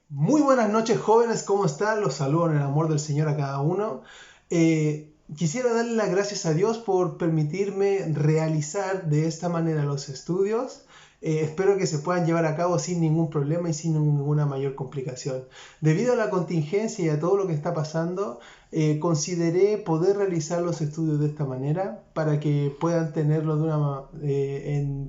Muy buenas noches, jóvenes, ¿cómo están? Los saludo en el amor del Señor a cada uno. Quisiera darle las gracias a Dios por permitirme realizar de esta manera los estudios. Espero que se puedan llevar a cabo sin ningún problema y sin ninguna mayor complicación. Debido a la contingencia y a todo lo que está pasando, consideré poder realizar los estudios de esta manera para que puedan tenerlo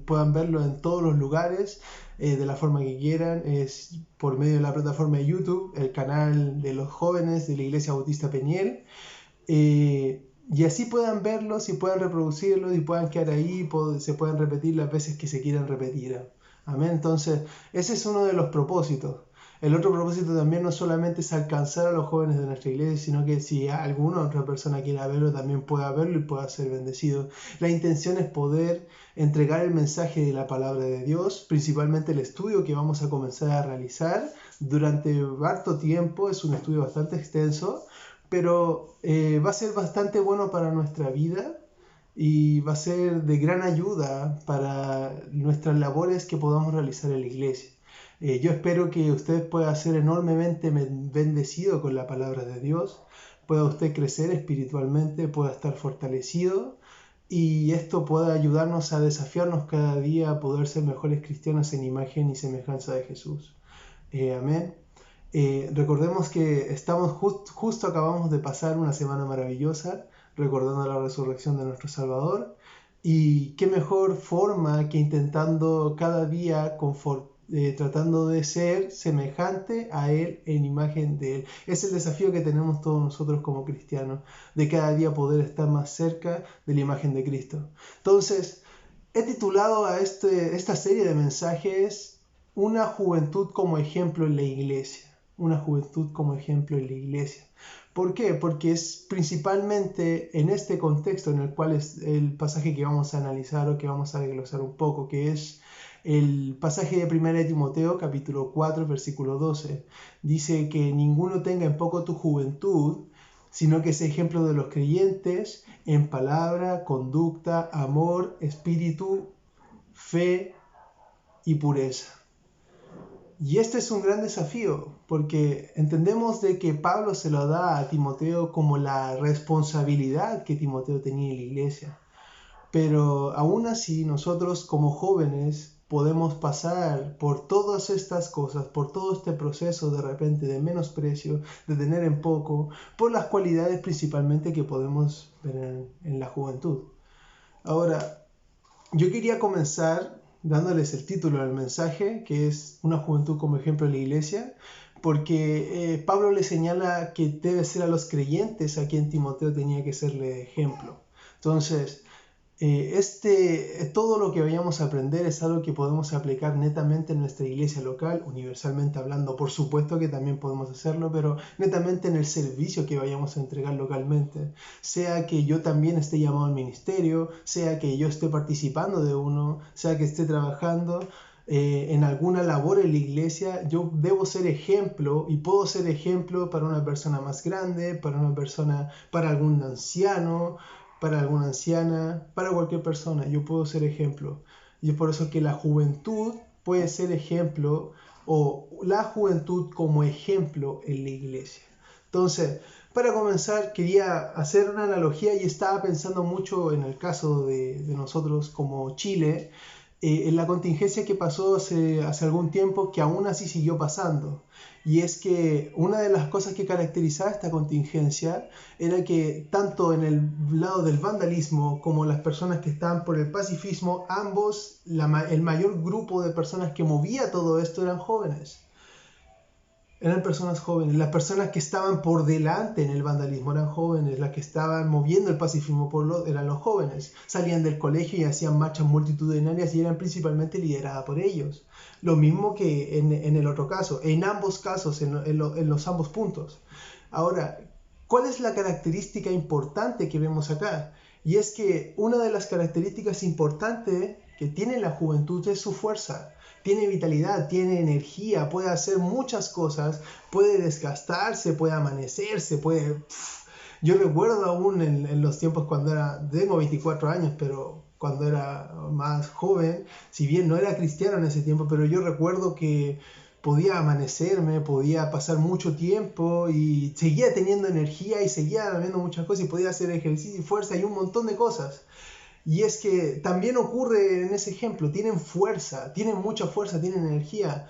puedan verlo en todos los lugares de la forma que quieran. Es por medio de la plataforma de YouTube, el canal de los jóvenes de la Iglesia Bautista Peniel. Y así puedan verlos y puedan reproducirlos y puedan quedar ahí, se puedan repetir las veces que se quieran repetir. Amén. Entonces, ese es uno de los propósitos. El otro propósito también no solamente es alcanzar a los jóvenes de nuestra iglesia, sino que si alguna otra persona quiera verlo, también pueda verlo y pueda ser bendecido. La intención es poder entregar el mensaje de la palabra de Dios, principalmente el estudio que vamos a comenzar a realizar durante harto tiempo. Es un estudio bastante extenso, pero va a ser bastante bueno para nuestra vida y va a ser de gran ayuda para nuestras labores que podamos realizar en la iglesia. Yo espero que usted pueda ser enormemente bendecido con la palabra de Dios, pueda usted crecer espiritualmente, pueda estar fortalecido y esto pueda ayudarnos a desafiarnos cada día a poder ser mejores cristianos en imagen y semejanza de Jesús. Amén. Recordemos que justo acabamos de pasar una semana maravillosa recordando la resurrección de nuestro Salvador, y qué mejor forma que intentando cada día tratando de ser semejante a Él en imagen de Él. Es el desafío que tenemos todos nosotros como cristianos, de cada día poder estar más cerca de la imagen de Cristo. Entonces, he titulado a esta serie de mensajes Una juventud como ejemplo en la iglesia. Una juventud como ejemplo en la iglesia. ¿Por qué? Porque es principalmente en este contexto en el cual es el pasaje que vamos a analizar o que vamos a desglosar un poco, que es el pasaje de 1 Timoteo capítulo 4 versículo 12. Dice que ninguno tenga en poco tu juventud, sino que es ejemplo de los creyentes en palabra, conducta, amor, espíritu, fe y pureza. Y este es un gran desafío, porque entendemos de que Pablo se lo da a Timoteo como la responsabilidad que Timoteo tenía en la iglesia. Pero aún así nosotros como jóvenes podemos pasar por todas estas cosas, por todo este proceso de repente de menosprecio, de tener en poco, por las cualidades principalmente que podemos ver en la juventud. Ahora, yo quería comenzar dándoles el título del mensaje, que es Una juventud como ejemplo en la iglesia, porque Pablo le señala que debe ser a los creyentes a quien Timoteo tenía que serle ejemplo. Entonces, todo lo que vayamos a aprender es algo que podemos aplicar netamente en nuestra iglesia local, universalmente hablando. Por supuesto que también podemos hacerlo, pero netamente en el servicio que vayamos a entregar localmente. Sea que yo también esté llamado al ministerio, sea que yo esté participando de uno, sea que esté trabajando en alguna labor en la iglesia, yo debo ser ejemplo y puedo ser ejemplo para una persona más grande, para algún anciano, para alguna anciana, para cualquier persona. Yo puedo ser ejemplo. Y es por eso que la juventud puede ser ejemplo, o la juventud como ejemplo en la iglesia. Entonces, para comenzar, quería hacer una analogía y estaba pensando mucho en el caso de nosotros como Chile, en la contingencia que pasó hace algún tiempo, que aún así siguió pasando. Y es que una de las cosas que caracterizaba esta contingencia era que tanto en el lado del vandalismo como las personas que estaban por el pacifismo, el mayor grupo de personas que movía todo esto eran jóvenes. Eran personas jóvenes. Las personas que estaban por delante en el vandalismo eran jóvenes. Las que estaban moviendo el pacifismo eran los jóvenes. Salían del colegio y hacían marchas multitudinarias y eran principalmente lideradas por ellos. Lo mismo que en el otro caso. En ambos casos, en los ambos puntos. Ahora, ¿cuál es la característica importante que vemos acá? Y es que una de las características importantes que tiene la juventud es su fuerza. Tiene vitalidad, tiene energía, puede hacer muchas cosas, puede desgastarse, puede amanecerse, Yo recuerdo aún en los tiempos tengo 24 años, pero cuando era más joven, si bien no era cristiano en ese tiempo, pero yo recuerdo que podía amanecerme, podía pasar mucho tiempo y seguía teniendo energía y seguía habiendo muchas cosas y podía hacer ejercicio y fuerza y un montón de cosas. Y es que también ocurre en ese ejemplo, tienen fuerza, tienen mucha fuerza, tienen energía.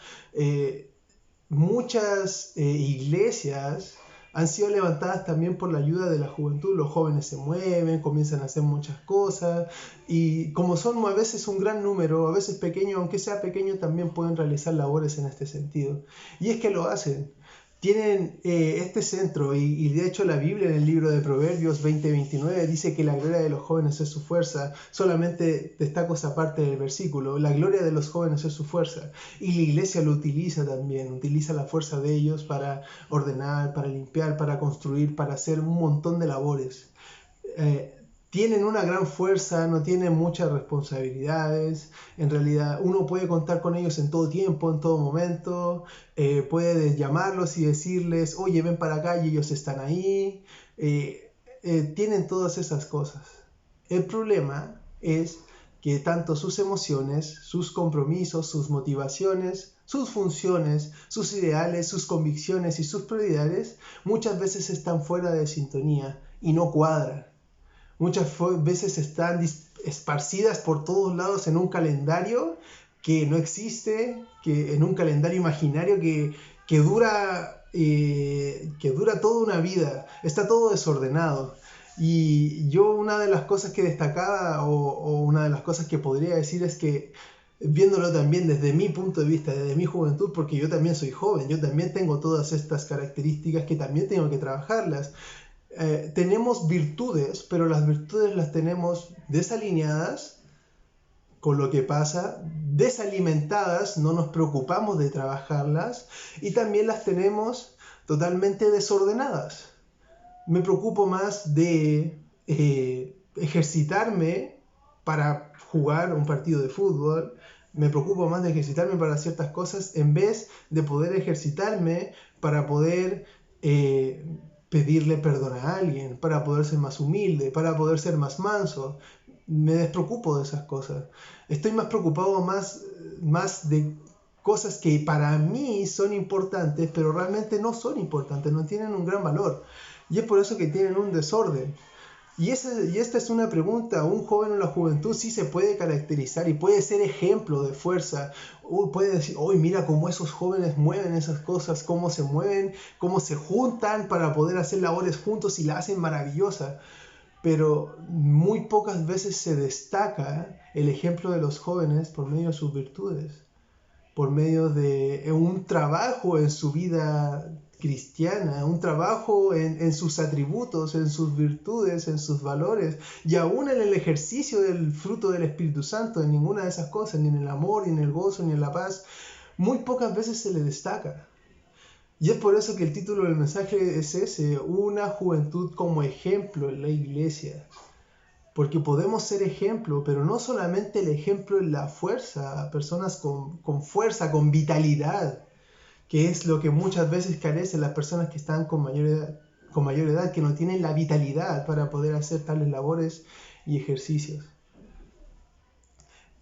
Muchas iglesias han sido levantadas también por la ayuda de la juventud. Los jóvenes se mueven, comienzan a hacer muchas cosas y como son a veces un gran número, a veces pequeño, aunque sea pequeño, también pueden realizar labores en este sentido. Y es que lo hacen. Tienen este centro y de hecho la Biblia en el libro de Proverbios 20:29 dice que la gloria de los jóvenes es su fuerza. Solamente destaco esa parte del versículo. La gloria de los jóvenes es su fuerza. Y la iglesia lo utiliza también. Utiliza la fuerza de ellos para ordenar, para limpiar, para construir, para hacer un montón de labores. Tienen una gran fuerza, no tienen muchas responsabilidades. En realidad uno puede contar con ellos en todo tiempo, en todo momento. Puede llamarlos y decirles, oye, ven para acá y ellos están ahí. Tienen todas esas cosas. El problema es que tanto sus emociones, sus compromisos, sus motivaciones, sus funciones, sus ideales, sus convicciones y sus prioridades muchas veces están fuera de sintonía y no cuadran. Muchas veces están esparcidas por todos lados en un calendario que no existe, en un calendario imaginario que dura toda una vida. Está todo desordenado. Y yo una de las cosas que destacaba o una de las cosas que podría decir es que viéndolo también desde mi punto de vista, desde mi juventud, porque yo también soy joven, yo también tengo todas estas características que también tengo que trabajarlas. Tenemos virtudes, pero las virtudes las tenemos desalineadas con lo que pasa, desalimentadas, no nos preocupamos de trabajarlas y también las tenemos totalmente desordenadas. Me preocupo más de ejercitarme para jugar un partido de fútbol, me preocupo más de ejercitarme para ciertas cosas en vez de poder ejercitarme para poder pedirle perdón a alguien, para poder ser más humilde, para poder ser más manso. Me despreocupo de esas cosas. Estoy más preocupado más de cosas que para mí son importantes, pero realmente no son importantes, no tienen un gran valor. Y es por eso que tienen un desorden. Y esta es una pregunta. Un joven o la juventud sí se puede caracterizar y puede ser ejemplo de fuerza. Puede decir, hoy mira cómo esos jóvenes mueven esas cosas, cómo se mueven, cómo se juntan para poder hacer labores juntos y la hacen maravillosa. Pero muy pocas veces se destaca el ejemplo de los jóvenes por medio de sus virtudes, por medio de un trabajo en su vida cristiana, un trabajo en sus atributos, en sus virtudes, en sus valores, y aún en el ejercicio del fruto del Espíritu Santo, en ninguna de esas cosas, ni en el amor, ni en el gozo, ni en la paz, muy pocas veces se le destaca. Y es por eso que el título del mensaje es ese, una juventud como ejemplo en la iglesia. Porque podemos ser ejemplo, pero no solamente el ejemplo en la fuerza, personas con fuerza, con vitalidad, que es lo que muchas veces carecen las personas que están con mayor edad, que no tienen la vitalidad para poder hacer tales labores y ejercicios.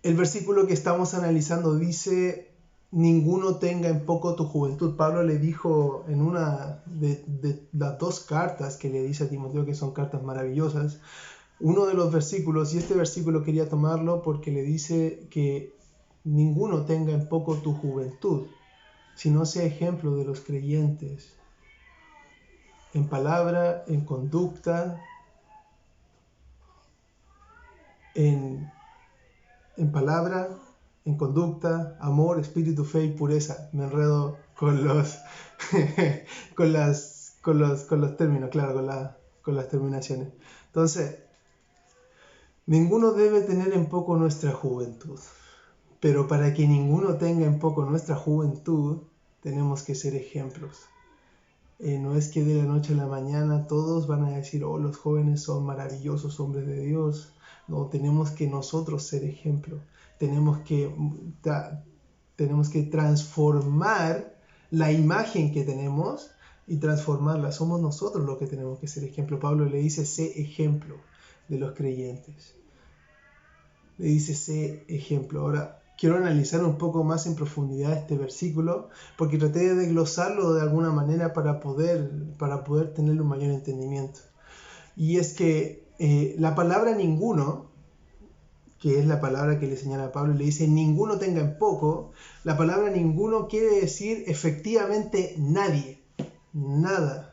El versículo que estamos analizando dice, ninguno tenga en poco tu juventud. Pablo le dijo en una de las dos cartas que le dice a Timoteo, que son cartas maravillosas, uno de los versículos, y este versículo quería tomarlo porque le dice que ninguno tenga en poco tu juventud, sino sea ejemplo de los creyentes, en palabra, en conducta, en palabra, en conducta, amor, espíritu, fe y pureza. Me enredo con los con los términos, claro, con las terminaciones. Entonces, ninguno debe tener en poco nuestra juventud, pero para que ninguno tenga en poco nuestra juventud, tenemos que ser ejemplos. No es que de la noche a la mañana todos van a decir, oh, los jóvenes son maravillosos hombres de Dios. No, tenemos que nosotros ser ejemplo. Tenemos que transformar la imagen que tenemos y transformarla. Somos nosotros los que tenemos que ser ejemplo. Pablo le dice, sé ejemplo de los creyentes. Le dice, sé ejemplo. Ahora, quiero analizar un poco más en profundidad este versículo, porque traté de desglosarlo de alguna manera para poder tener un mayor entendimiento. Y es que la palabra ninguno, que es la palabra que le señala a Pablo, le dice ninguno tenga en poco. La palabra ninguno quiere decir efectivamente nadie, nada.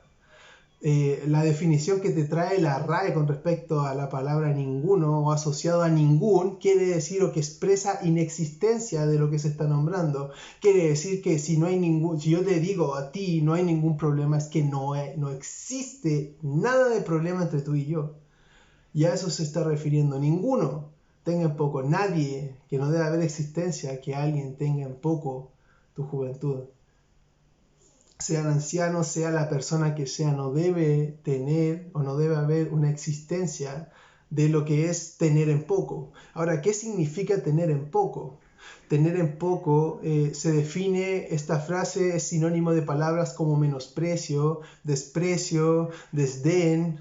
La definición que te trae la RAE con respecto a la palabra ninguno o asociado a ningún quiere decir o que expresa inexistencia de lo que se está nombrando. Quiere decir que si yo te digo a ti no hay ningún problema, es que no existe nada de problema entre tú y yo. Y a eso se está refiriendo. Ninguno tenga en poco, nadie, que no debe haber existencia que alguien tenga en poco tu juventud. Sea el anciano, sea la persona que sea, no debe tener o no debe haber una existencia de lo que es tener en poco. Ahora, ¿qué significa tener en poco? Tener en poco se define, esta frase es sinónimo de palabras como menosprecio, desprecio, desdén.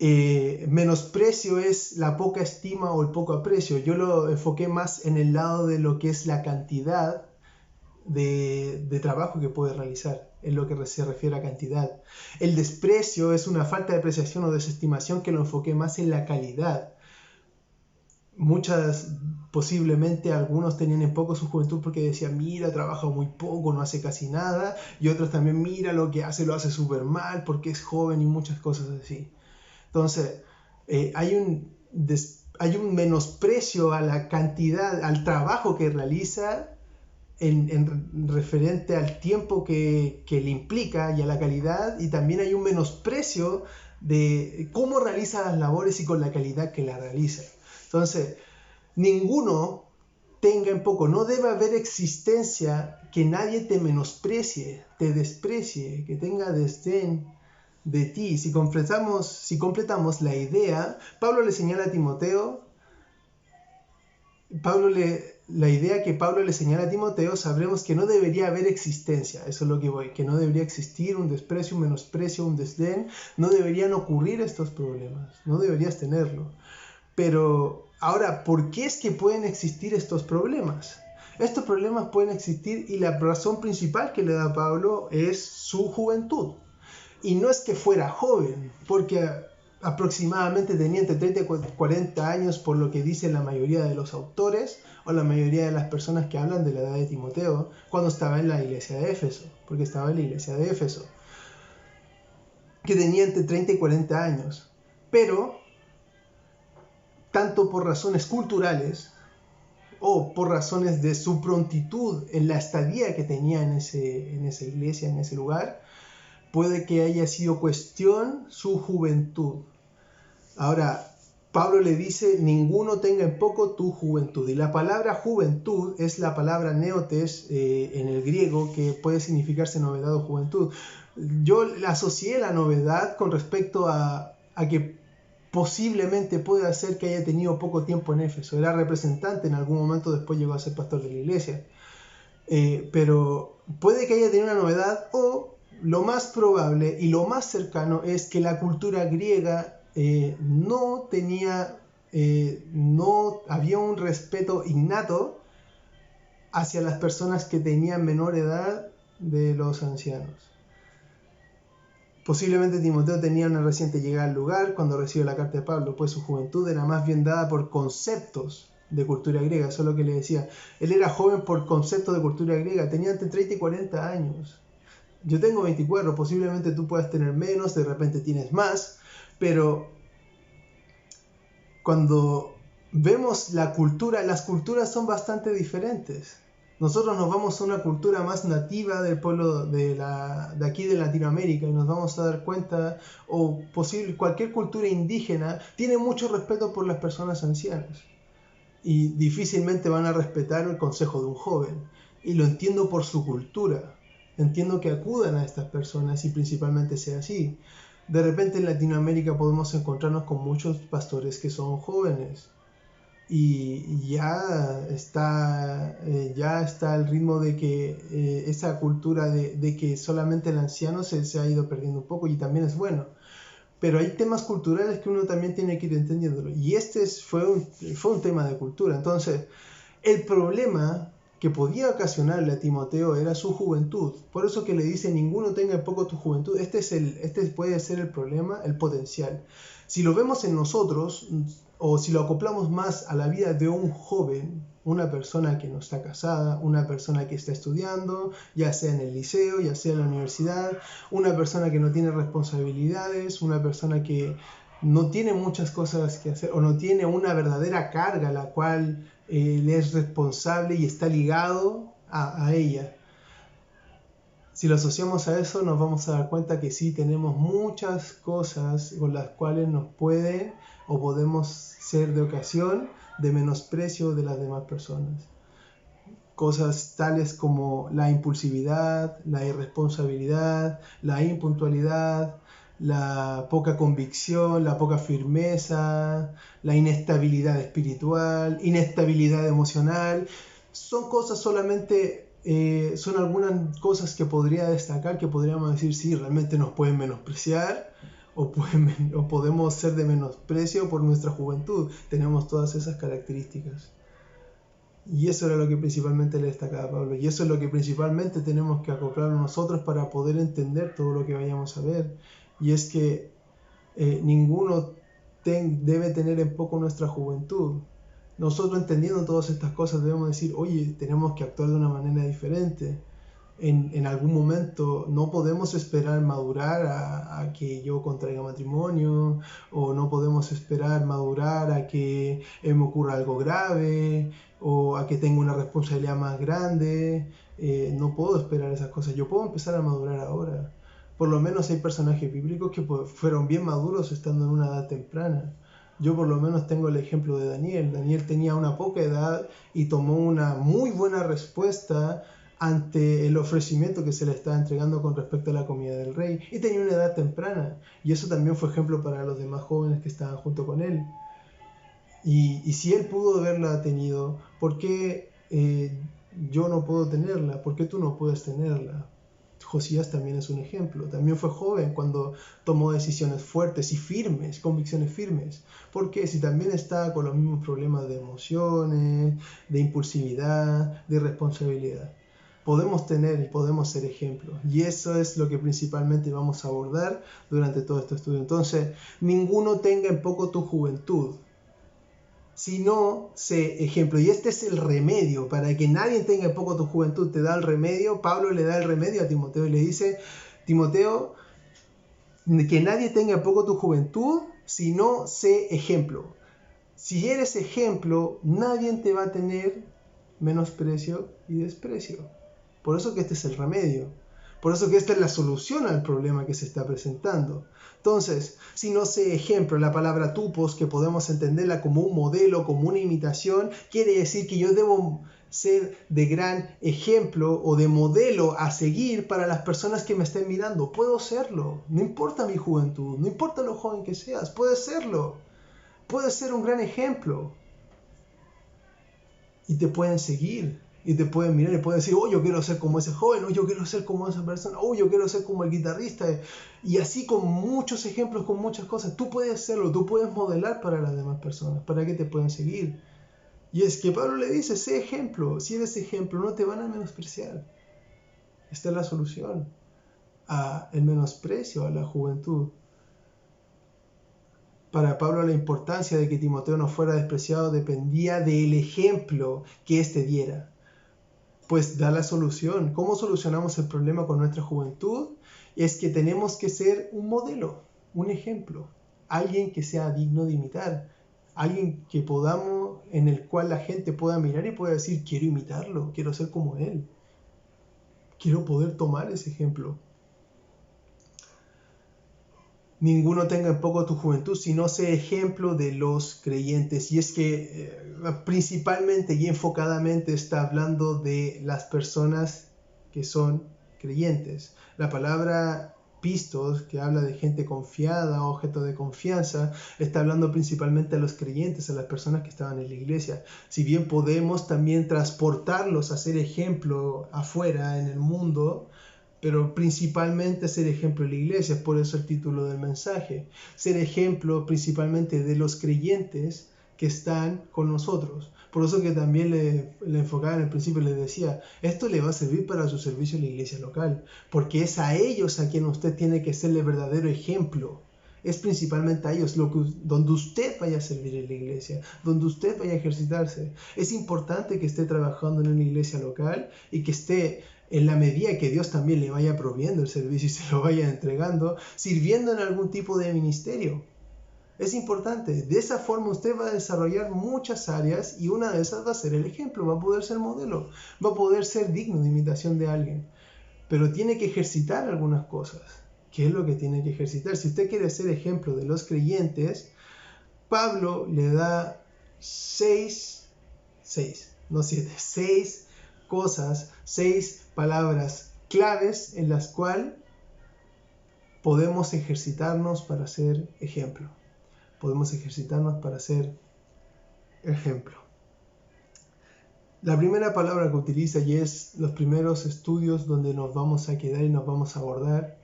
Menosprecio es la poca estima o el poco aprecio. Yo lo enfoqué más en el lado de lo que es la cantidad de trabajo que puede realizar, en lo que se refiere a cantidad. El desprecio es una falta de apreciación o desestimación, que lo enfoqué más en la calidad. Posiblemente algunos tenían en poco su juventud porque decían, mira, trabaja muy poco, no hace casi nada, y otros también, mira, lo hace súper mal porque es joven y muchas cosas así. Entonces, hay un menosprecio a la cantidad, al trabajo que realiza en referente al tiempo que le implica y a la calidad, y también hay un menosprecio de cómo realiza las labores y con la calidad que la realiza. Entonces, ninguno tenga en poco, no debe haber existencia que nadie te menosprecie, te desprecie, que tenga desdén de ti. Si completamos la idea, Pablo le señala a Timoteo, la idea que Pablo le señala a Timoteo, sabremos que no debería haber existencia, eso es lo que voy, que no debería existir un desprecio, un menosprecio, un desdén, no deberían ocurrir estos problemas, no deberías tenerlo. Pero ahora, ¿por qué es que pueden existir estos problemas? Estos problemas pueden existir y la razón principal que le da Pablo es su juventud. Y no es que fuera joven, porque aproximadamente tenía entre 30 y 40 años, por lo que dicen la mayoría de los autores o la mayoría de las personas que hablan de la edad de Timoteo, cuando estaba en la iglesia de Éfeso, porque estaba en la iglesia de Éfeso, que tenía entre 30 y 40 años. Pero, tanto por razones culturales o por razones de su prontitud en la estadía que tenía en esa iglesia, en ese lugar, puede que haya sido cuestión su juventud. Ahora, Pablo le dice, ninguno tenga en poco tu juventud. Y la palabra juventud es la palabra neotes en el griego, que puede significarse novedad o juventud. Yo asocié la novedad con respecto a que posiblemente puede ser que haya tenido poco tiempo en Éfeso. Era representante en algún momento, después llegó a ser pastor de la iglesia. Pero puede que haya tenido una novedad, o lo más probable y lo más cercano es que la cultura griega no había un respeto innato hacia las personas que tenían menor edad de los ancianos. Posiblemente Timoteo tenía una reciente llegada al lugar cuando recibe la carta de Pablo, pues su juventud era más bien dada por conceptos de cultura griega, eso es lo que le decía. Él era joven por conceptos de cultura griega, tenía entre 30 y 40 años. Yo tengo 24, posiblemente tú puedas tener menos, de repente tienes más, pero cuando vemos la cultura, las culturas son bastante diferentes. Nosotros nos vamos a una cultura más nativa del pueblo de aquí de Latinoamérica y nos vamos a dar cuenta, o cualquier cultura indígena tiene mucho respeto por las personas ancianas y difícilmente van a respetar el consejo de un joven. Y lo entiendo por su cultura. Entiendo que acudan a estas personas y principalmente sea así. De repente en Latinoamérica podemos encontrarnos con muchos pastores que son jóvenes y ya está el ritmo de que esa cultura de que solamente el anciano se ha ido perdiendo un poco, y también es bueno. Pero hay temas culturales que uno también tiene que ir entendiéndolo, y fue un tema de cultura. Entonces, El problema que podía ocasionarle a Timoteo era su juventud. Por eso que le dice, ninguno tenga en poco tu juventud. Este puede ser el problema, el potencial. Si lo vemos en nosotros, o si lo acoplamos más a la vida de un joven, una persona que no está casada, una persona que está estudiando, ya sea en el liceo, ya sea en la universidad, una persona que no tiene responsabilidades, una persona que no tiene muchas cosas que hacer o no tiene una verdadera carga la cual le es responsable y está ligado a ella. Si lo asociamos a eso, nos vamos a dar cuenta que sí tenemos muchas cosas con las cuales nos puede o podemos ser de ocasión de menosprecio de las demás personas. Cosas tales como la impulsividad, la irresponsabilidad, la impuntualidad, la poca convicción, la poca firmeza, la inestabilidad espiritual, inestabilidad emocional. Son cosas solamente, son algunas cosas que podría destacar, que podríamos decir, sí, realmente nos pueden menospreciar o podemos ser de menosprecio por nuestra juventud. Tenemos todas esas características. Y eso era lo que principalmente le destacaba a Pablo. Y eso es lo que principalmente tenemos que acoplar nosotros para poder entender todo lo que vayamos a ver. Y es que ninguno debe tener en poco nuestra juventud. Nosotros, entendiendo todas estas cosas, debemos decir, oye, tenemos que actuar de una manera diferente. En algún momento no podemos esperar madurar a que yo contraiga matrimonio, o no podemos esperar madurar a que me ocurra algo grave, o a que tenga una responsabilidad más grande. No puedo esperar esas cosas. Yo puedo empezar a madurar ahora. Por lo menos hay personajes bíblicos que fueron bien maduros estando en una edad temprana. Yo por lo menos tengo el ejemplo de Daniel. Daniel tenía una poca edad y tomó una muy buena respuesta ante el ofrecimiento que se le estaba entregando con respecto a la comida del rey. Y tenía una edad temprana. Y eso también fue ejemplo para los demás jóvenes que estaban junto con él. Y si él pudo haberla tenido, ¿por qué yo no puedo tenerla? ¿Por qué tú no puedes tenerla? Josías también es un ejemplo. También fue joven cuando tomó decisiones fuertes y firmes, convicciones firmes. Porque si también está con los mismos problemas de emociones, de impulsividad, de irresponsabilidad, podemos tener y podemos ser ejemplos. Y eso es lo que principalmente vamos a abordar durante todo este estudio. Entonces, ninguno tenga en poco tu juventud, sino sé ejemplo. Y este es el remedio, para que nadie tenga en poco tu juventud. Te da el remedio. Pablo le da el remedio a Timoteo y le dice, Timoteo, que nadie tenga en poco tu juventud, sino sé ejemplo. Si eres ejemplo, nadie te va a tener menosprecio y desprecio. Por eso que este es el remedio. Por eso que esta es la solución al problema que se está presentando. Entonces, si no sé ejemplo, la palabra tupos, que podemos entenderla como un modelo, como una imitación, quiere decir que yo debo ser de gran ejemplo o de modelo a seguir para las personas que me estén mirando. Puedo serlo, no importa mi juventud, no importa lo joven que seas, puedes serlo. Puedes ser un gran ejemplo. Y te pueden seguir. Y te pueden mirar y pueden decir, oh, yo quiero ser como ese joven, oh, yo quiero ser como esa persona, oh, yo quiero ser como el guitarrista. Y así con muchos ejemplos, con muchas cosas. Tú puedes hacerlo, tú puedes modelar para las demás personas, para que te puedan seguir. Y es que Pablo le dice, sé ejemplo. Si eres ejemplo, no te van a menospreciar. Esta es la solución al menosprecio a la juventud. Para Pablo la importancia de que Timoteo no fuera despreciado dependía del ejemplo que éste diera. Pues da la solución. ¿Cómo solucionamos el problema con nuestra juventud? Es que tenemos que ser un modelo, un ejemplo, alguien que sea digno de imitar, alguien que podamos, en el cual la gente pueda mirar y pueda decir, quiero imitarlo, quiero ser como él, quiero poder tomar ese ejemplo. Ninguno tenga en poco tu juventud, sino sé ejemplo de los creyentes. Y es que principalmente y enfocadamente está hablando de las personas que son creyentes. La palabra pistos, que habla de gente confiada, objeto de confianza, está hablando principalmente a los creyentes, a las personas que estaban en la iglesia. Si bien podemos también transportarlos a ser ejemplo afuera en el mundo, pero principalmente ser ejemplo de la iglesia, es por eso el título del mensaje. Ser ejemplo principalmente de los creyentes que están con nosotros. Por eso que también le enfocaba en el principio, les decía, esto le va a servir para su servicio en la iglesia local, porque es a ellos a quien usted tiene que ser el verdadero ejemplo. Es principalmente a ellos donde usted vaya a servir en la iglesia, donde usted vaya a ejercitarse. Es importante que esté trabajando en una iglesia local y que esté, en la medida que Dios también le vaya proviendo el servicio y se lo vaya entregando, sirviendo en algún tipo de ministerio. Es importante. De esa forma usted va a desarrollar muchas áreas y una de esas va a ser el ejemplo, va a poder ser modelo, va a poder ser digno de imitación de alguien. Pero tiene que ejercitar algunas cosas. ¿Qué es lo que tiene que ejercitar? Si usted quiere ser ejemplo de los creyentes, Pablo le da 6 cosas, 6 palabras claves en las cuales podemos ejercitarnos para ser ejemplo. Podemos ejercitarnos para ser ejemplo. La primera palabra que utiliza, y es los primeros estudios donde nos vamos a quedar y nos vamos a abordar,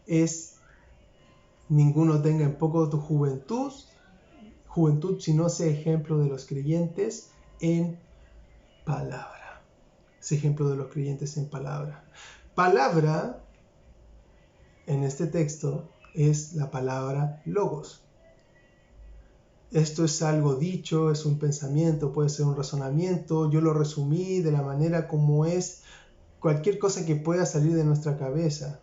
es: ninguno tenga en poco tu juventud, sino sea ejemplo de los creyentes en palabra. Sea ejemplo de los creyentes en palabra. Palabra, en este texto, es la palabra logos. Esto es algo dicho, es un pensamiento, puede ser un razonamiento. Yo lo resumí de la manera como es cualquier cosa que pueda salir de nuestra cabeza.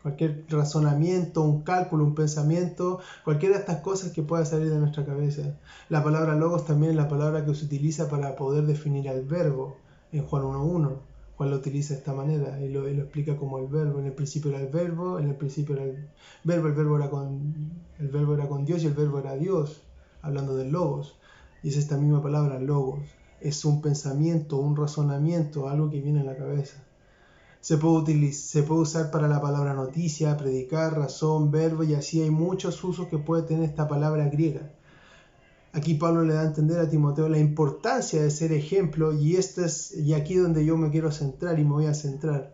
Cualquier razonamiento, un cálculo, un pensamiento, cualquiera de estas cosas que pueda salir de nuestra cabeza. La palabra logos también es la palabra que se utiliza para poder definir al verbo en Juan 1.1. Juan lo utiliza de esta manera y lo explica como el verbo. En el principio era el verbo, en el principio era el verbo el verbo era con Dios y el verbo era Dios, hablando del logos. Y es esta misma palabra, logos. Es un pensamiento, un razonamiento, algo que viene a la cabeza. Se puede usar para la palabra noticia, predicar, razón, verbo, y así hay muchos usos que puede tener esta palabra griega. Aquí Pablo le da a entender a Timoteo la importancia de ser ejemplo, y aquí donde yo me quiero centrar y me voy a centrar.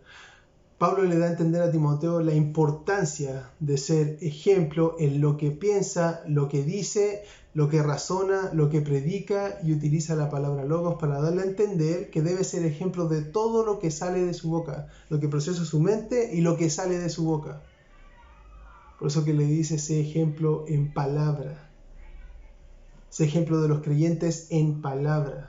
Pablo le da a entender a Timoteo la importancia de ser ejemplo en lo que piensa, lo que dice, lo que razona, lo que predica, y utiliza la palabra logos para darle a entender que debe ser ejemplo de todo lo que sale de su boca, lo que procesa su mente y lo que sale de su boca. Por eso que le dice: sé ejemplo en palabra. Sé ejemplo de los creyentes en palabra.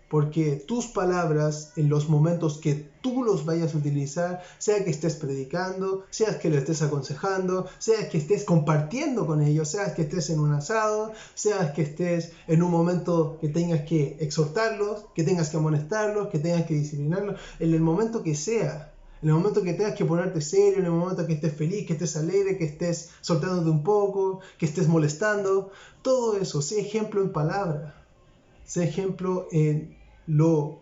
Porque tus palabras, en los momentos que tú los vayas a utilizar, sea que estés predicando, sea que le estés aconsejando, sea que estés compartiendo con ellos, sea que estés en un asado, sea que estés en un momento que tengas que exhortarlos, que tengas que amonestarlos, que tengas que disciplinarlos, en el momento que sea, en el momento que tengas que ponerte serio, en el momento que estés feliz, que estés alegre, que estés soltándote un poco, que estés molestando, todo eso, sé ejemplo en palabra, sé ejemplo en lo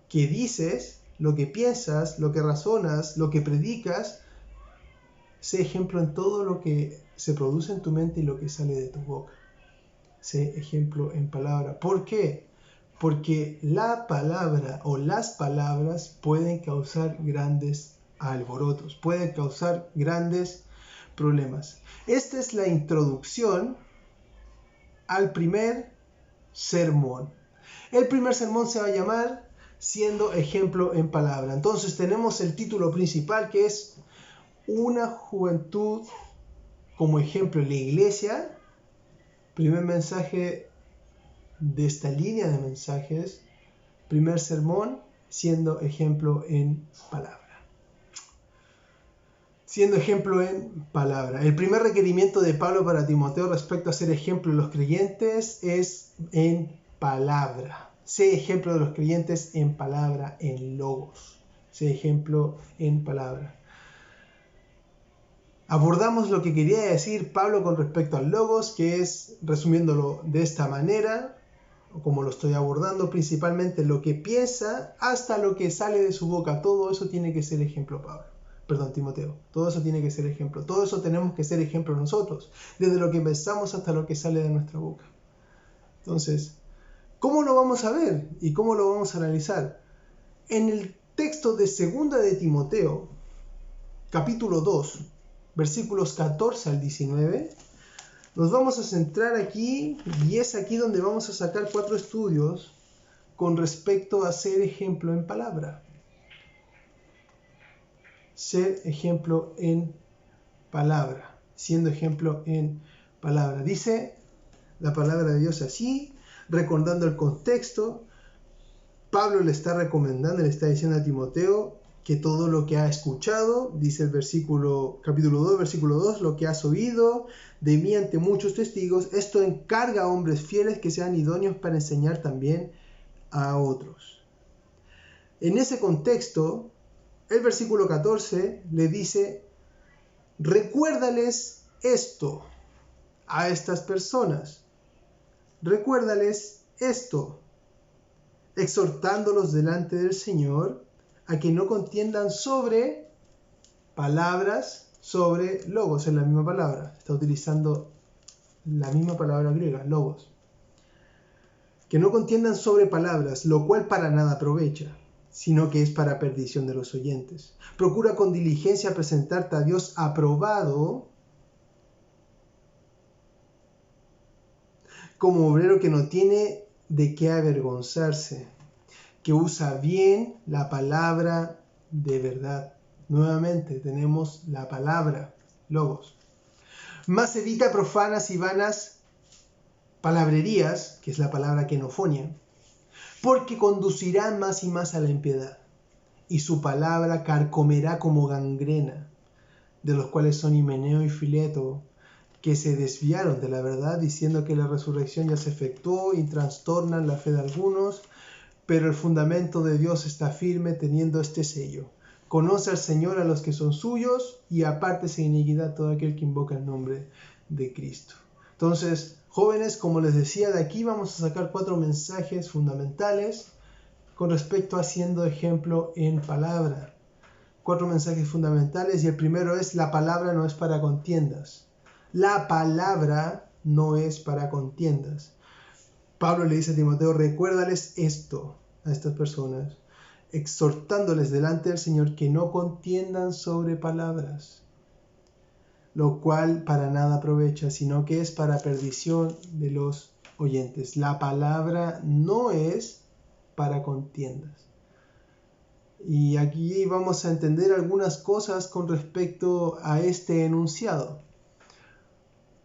que dices, lo que piensas, lo que razonas, lo que predicas. Sé ejemplo en todo lo que se produce en tu mente y lo que sale de tu boca. Sé ejemplo en palabra. ¿Por qué? Porque la palabra o las palabras pueden causar grandes alborotos, pueden causar grandes problemas. Esta es la introducción al primer sermón. El primer sermón se va a llamar siendo ejemplo en palabra. Entonces tenemos el título principal, que es una juventud como ejemplo en la iglesia. Primer mensaje de esta línea de mensajes. Primer sermón, siendo ejemplo en palabra. Siendo ejemplo en palabra. El primer requerimiento de Pablo para Timoteo respecto a ser ejemplo de los creyentes es en palabra. Sé ejemplo de los creyentes en palabra, en logos. Sé ejemplo en palabra. Abordamos lo que quería decir Pablo con respecto al logos, que es, resumiéndolo de esta manera, como lo estoy abordando, principalmente lo que piensa hasta lo que sale de su boca. Todo eso tiene que ser ejemplo, Timoteo. Todo eso tiene que ser ejemplo. Todo eso tenemos que ser ejemplo nosotros, desde lo que pensamos hasta lo que sale de nuestra boca. Entonces, ¿cómo lo vamos a ver y cómo lo vamos a analizar? En el texto de 2 de Timoteo, capítulo 2, versículos 14 al 19, Nos vamos a centrar aquí, y es aquí donde vamos a sacar 4 estudios con respecto a ser ejemplo en palabra. Ser ejemplo en palabra, siendo ejemplo en palabra. Dice la palabra de Dios así, recordando el contexto. Pablo le está recomendando, le está diciendo a Timoteo que todo lo que ha escuchado, dice el capítulo 2, versículo 2, lo que has oído de mí ante muchos testigos, esto encarga a hombres fieles que sean idóneos para enseñar también a otros. En ese contexto, el versículo 14 le dice, recuérdales esto a estas personas. Recuérdales esto, exhortándolos delante del Señor a que no contiendan sobre palabras, sobre logos, es la misma palabra, está utilizando la misma palabra griega, logos. Que no contiendan sobre palabras, lo cual para nada aprovecha, sino que es para perdición de los oyentes. Procura con diligencia presentarte a Dios aprobado, como obrero que no tiene de qué avergonzarse, que usa bien la palabra de verdad. Nuevamente tenemos la palabra, logos. Más evita profanas y vanas palabrerías, que es la palabra quenofonia, porque conducirán más y más a la impiedad, y su palabra carcomerá como gangrena, de los cuales son Himeneo y Fileto, que se desviaron de la verdad, diciendo que la resurrección ya se efectuó y trastornan la fe de algunos, pero el fundamento de Dios está firme teniendo este sello. Conoce al Señor a los que son suyos y apártese de iniquidad todo aquel que invoca el nombre de Cristo. Entonces, jóvenes, como les decía, de aquí vamos a sacar 4 mensajes fundamentales con respecto a siendo ejemplo en palabra. 4 mensajes fundamentales, y el primero es: la palabra no es para contiendas. La palabra no es para contiendas. Pablo le dice a Timoteo, recuérdales esto a estas personas, exhortándoles delante del Señor que no contiendan sobre palabras, lo cual para nada aprovecha, sino que es para perdición de los oyentes. La palabra no es para contiendas. Y aquí vamos a entender algunas cosas con respecto a este enunciado.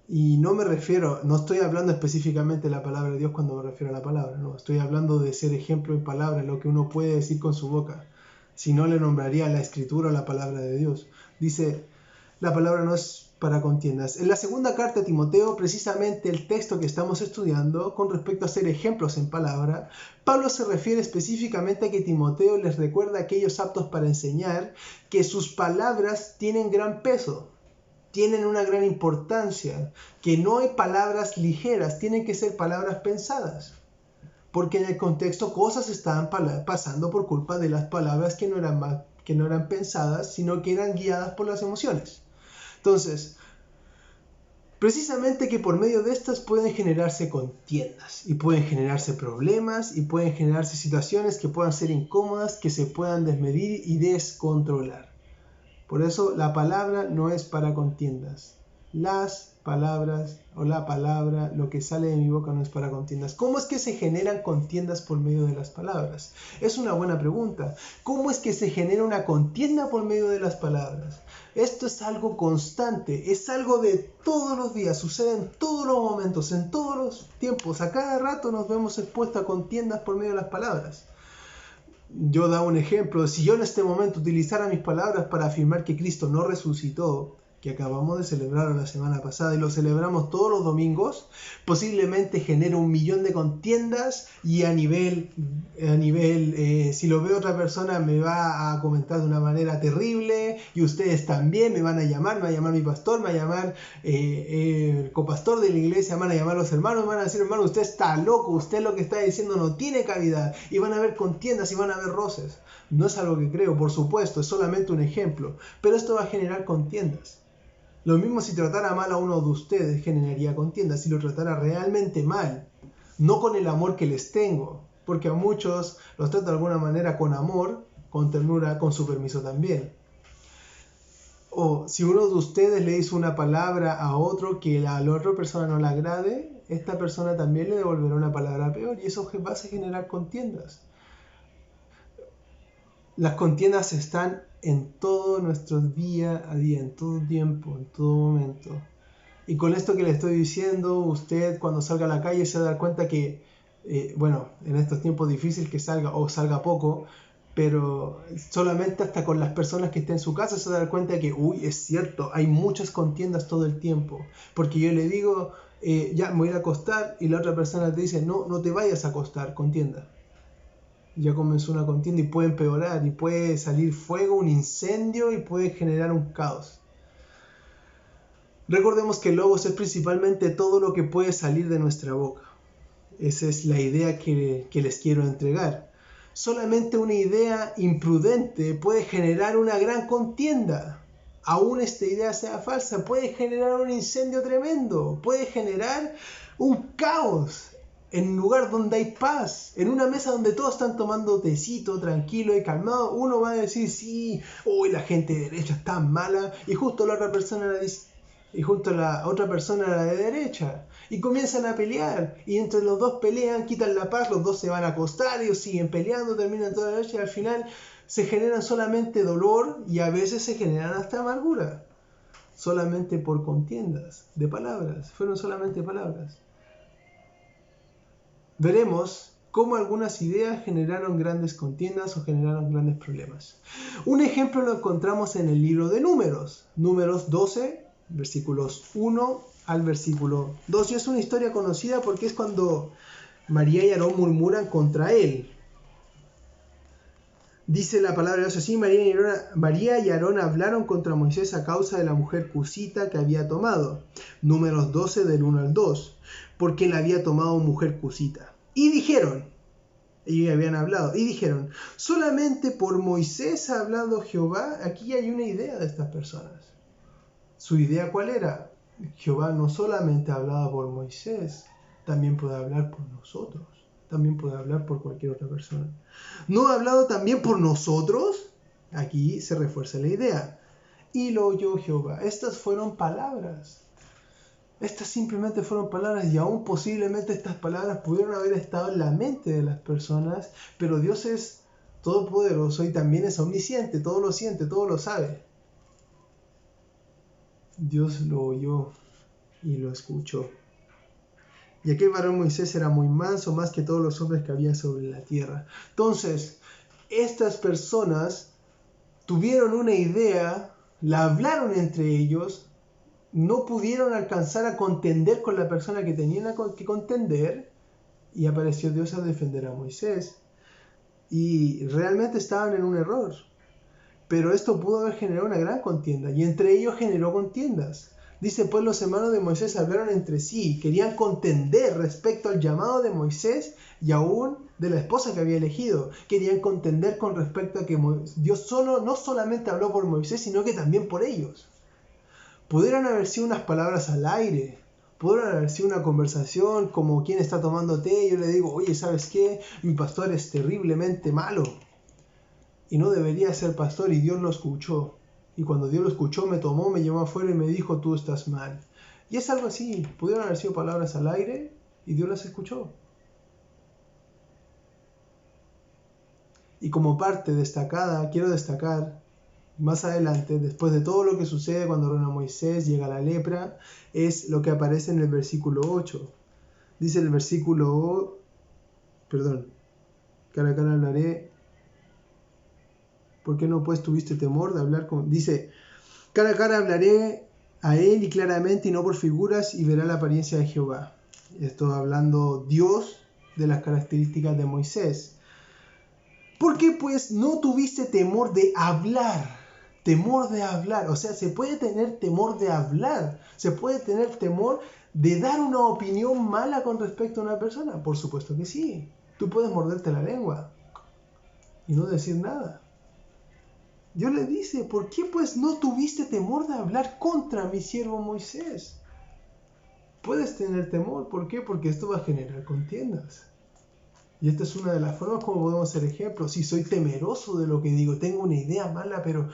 Y no estoy hablando específicamente de la palabra de Dios cuando me refiero a la palabra, no, estoy hablando de ser ejemplo en palabra, lo que uno puede decir con su boca. Si no, le nombraría la escritura o la palabra de Dios. Dice, la palabra no es para contiendas. En la segunda carta a Timoteo, precisamente el texto que estamos estudiando, con respecto a ser ejemplos en palabra, Pablo se refiere específicamente a que Timoteo les recuerda a aquellos aptos para enseñar que sus palabras tienen gran peso, tienen una gran importancia, que no hay palabras ligeras, tienen que ser palabras pensadas, porque en el contexto cosas estaban pasando por culpa de las palabras que no eran pensadas, sino que eran guiadas por las emociones. Entonces, precisamente que por medio de estas pueden generarse contiendas, y pueden generarse problemas, y pueden generarse situaciones que puedan ser incómodas, que se puedan desmedir y descontrolar. Por eso la palabra no es para contiendas. Las palabras o la palabra, lo que sale de mi boca no es para contiendas. ¿Cómo es que se generan contiendas por medio de las palabras? Es una buena pregunta. ¿Cómo es que se genera una contienda por medio de las palabras? Esto es algo constante, es algo de todos los días, sucede en todos los momentos, en todos los tiempos. A cada rato nos vemos expuestos a contiendas por medio de las palabras. Yo daba un ejemplo, si yo en este momento utilizara mis palabras para afirmar que Cristo no resucitó, que acabamos de celebrar la semana pasada y lo celebramos todos los domingos, posiblemente genere 1.000.000 de contiendas, y a nivel si lo ve otra persona me va a comentar de una manera terrible, y ustedes también me van a llamar, me va a llamar mi pastor, me va a llamar el copastor de la iglesia, me van a llamar los hermanos, me van a decir, hermano, usted está loco, usted lo que está diciendo no tiene cavidad, y van a haber contiendas y van a haber roces. No es algo que creo, por supuesto, es solamente un ejemplo, pero esto va a generar contiendas. Lo mismo si tratara mal a uno de ustedes, generaría contiendas. Si lo tratara realmente mal, no con el amor que les tengo, porque a muchos los trato de alguna manera con amor, con ternura, con su permiso también. O si uno de ustedes le dice una palabra a otro que a la otra persona no le agrade, esta persona también le devolverá una palabra peor y eso va a generar contiendas. Las contiendas están en todo nuestro día a día, en todo tiempo, en todo momento. Y con esto que le estoy diciendo, usted cuando salga a la calle se va a dar cuenta que, en estos tiempos difíciles que salga o salga poco, pero solamente hasta con las personas que estén en su casa se va a dar cuenta que, es cierto, hay muchas contiendas todo el tiempo. Porque yo le digo, ya me voy a ir a acostar y la otra persona te dice, no, no te vayas a acostar, contienda. Ya comenzó una contienda y puede empeorar y puede salir fuego, un incendio y puede generar un caos. Recordemos que el logos es principalmente todo lo que puede salir de nuestra boca. Esa es la idea que les quiero entregar. Solamente una idea imprudente puede generar una gran contienda. Aún esta idea sea falsa, puede generar un incendio tremendo, puede generar un caos en un lugar donde hay paz, en una mesa donde todos están tomando tecito, tranquilo y calmado. Uno va a decir, sí, la gente de derecha está mala, y justo la otra persona la dice, y junto a la otra persona, la de derecha, y comienzan a pelear, y entre los dos pelean, quitan la paz, los dos se van a acostar, ellos siguen peleando, terminan toda la noche, y al final se generan solamente dolor, y a veces se generan hasta amargura, solamente por contiendas de palabras, fueron solamente palabras. Veremos cómo algunas ideas generaron grandes contiendas o generaron grandes problemas. Un ejemplo lo encontramos en el libro de Números, Números 12, versículos 1 al versículo 2. Y es una historia conocida porque es cuando María y Aarón murmuran contra él. Dice la palabra de Dios así: María y Aarón hablaron contra Moisés a causa de la mujer cusita que había tomado. Números 12 del 1 al 2. Porque él había tomado mujer cusita. Y dijeron, ellos habían hablado, y dijeron, solamente por Moisés ha hablado Jehová. Aquí hay una idea de estas personas. ¿Su idea cuál era? Jehová no solamente hablaba por Moisés, también puede hablar por nosotros. También puede hablar por cualquier otra persona. ¿No ha hablado también por nosotros? Aquí se refuerza la idea. Y lo oyó Jehová. Estas fueron palabras. Estas simplemente fueron palabras, y aún posiblemente estas palabras pudieron haber estado en la mente de las personas, pero Dios es todopoderoso y también es omnisciente, todo lo siente, todo lo sabe. Dios lo oyó y lo escuchó. Y aquel varón Moisés era muy manso, más que todos los hombres que había sobre la tierra. Entonces, estas personas tuvieron una idea, la hablaron entre ellos, no pudieron alcanzar a contender con la persona que tenían que contender, y apareció Dios a defender a Moisés. Y realmente estaban en un error. Pero esto pudo haber generado una gran contienda, y entre ellos generó contiendas. Dice, pues los hermanos de Moisés hablaron entre sí, querían contender respecto al llamado de Moisés y aún de la esposa que había elegido. Querían contender con respecto a que Dios no solamente habló por Moisés, sino que también por ellos. Pudieran haber sido unas palabras al aire, pudieran haber sido una conversación como quien está tomando té y yo le digo, oye, ¿sabes qué? Mi pastor es terriblemente malo y no debería ser pastor, y Dios lo escuchó. Y cuando Dios lo escuchó, me tomó, me llevó afuera y me dijo, tú estás mal. Y es algo así, pudieron haber sido palabras al aire y Dios las escuchó. Y como parte destacada, quiero destacar más adelante, después de todo lo que sucede cuando reina Moisés, llega la lepra, es lo que aparece en el versículo 8. Dice el versículo, cara a cara hablaré. ¿Por qué no pues tuviste temor de hablar con...? Dice, cara a cara hablaré a él y claramente y no por figuras, y verá la apariencia de Jehová. Esto hablando Dios de las características de Moisés. ¿Por qué pues no tuviste temor de hablar? Temor de hablar. O sea, se puede tener temor de hablar. Se puede tener temor de dar una opinión mala con respecto a una persona. Por supuesto que sí. Tú puedes morderte la lengua y no decir nada. Dios le dice, ¿por qué pues no tuviste temor de hablar contra mi siervo Moisés? Puedes tener temor, ¿por qué? Porque esto va a generar contiendas. Y esta es una de las formas como podemos ser ejemplos. Si soy temeroso de lo que digo, tengo una idea mala, pero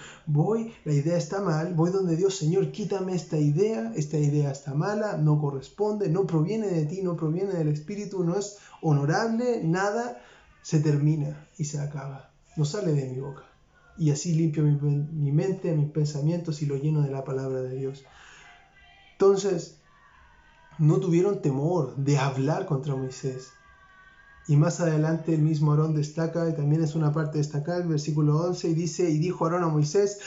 la idea está mal, voy donde Dios, Señor, quítame esta idea está mala, no corresponde, no proviene de ti, no proviene del Espíritu, no es honorable, nada, se termina y se acaba, no sale de mi boca. Y así limpio mi mente, mis pensamientos y lo lleno de la palabra de Dios. Entonces, no tuvieron temor de hablar contra Moisés. Y más adelante el mismo Aarón destaca, y también es una parte destacada, el versículo 11, y dice, y dijo Aarón a Moisés,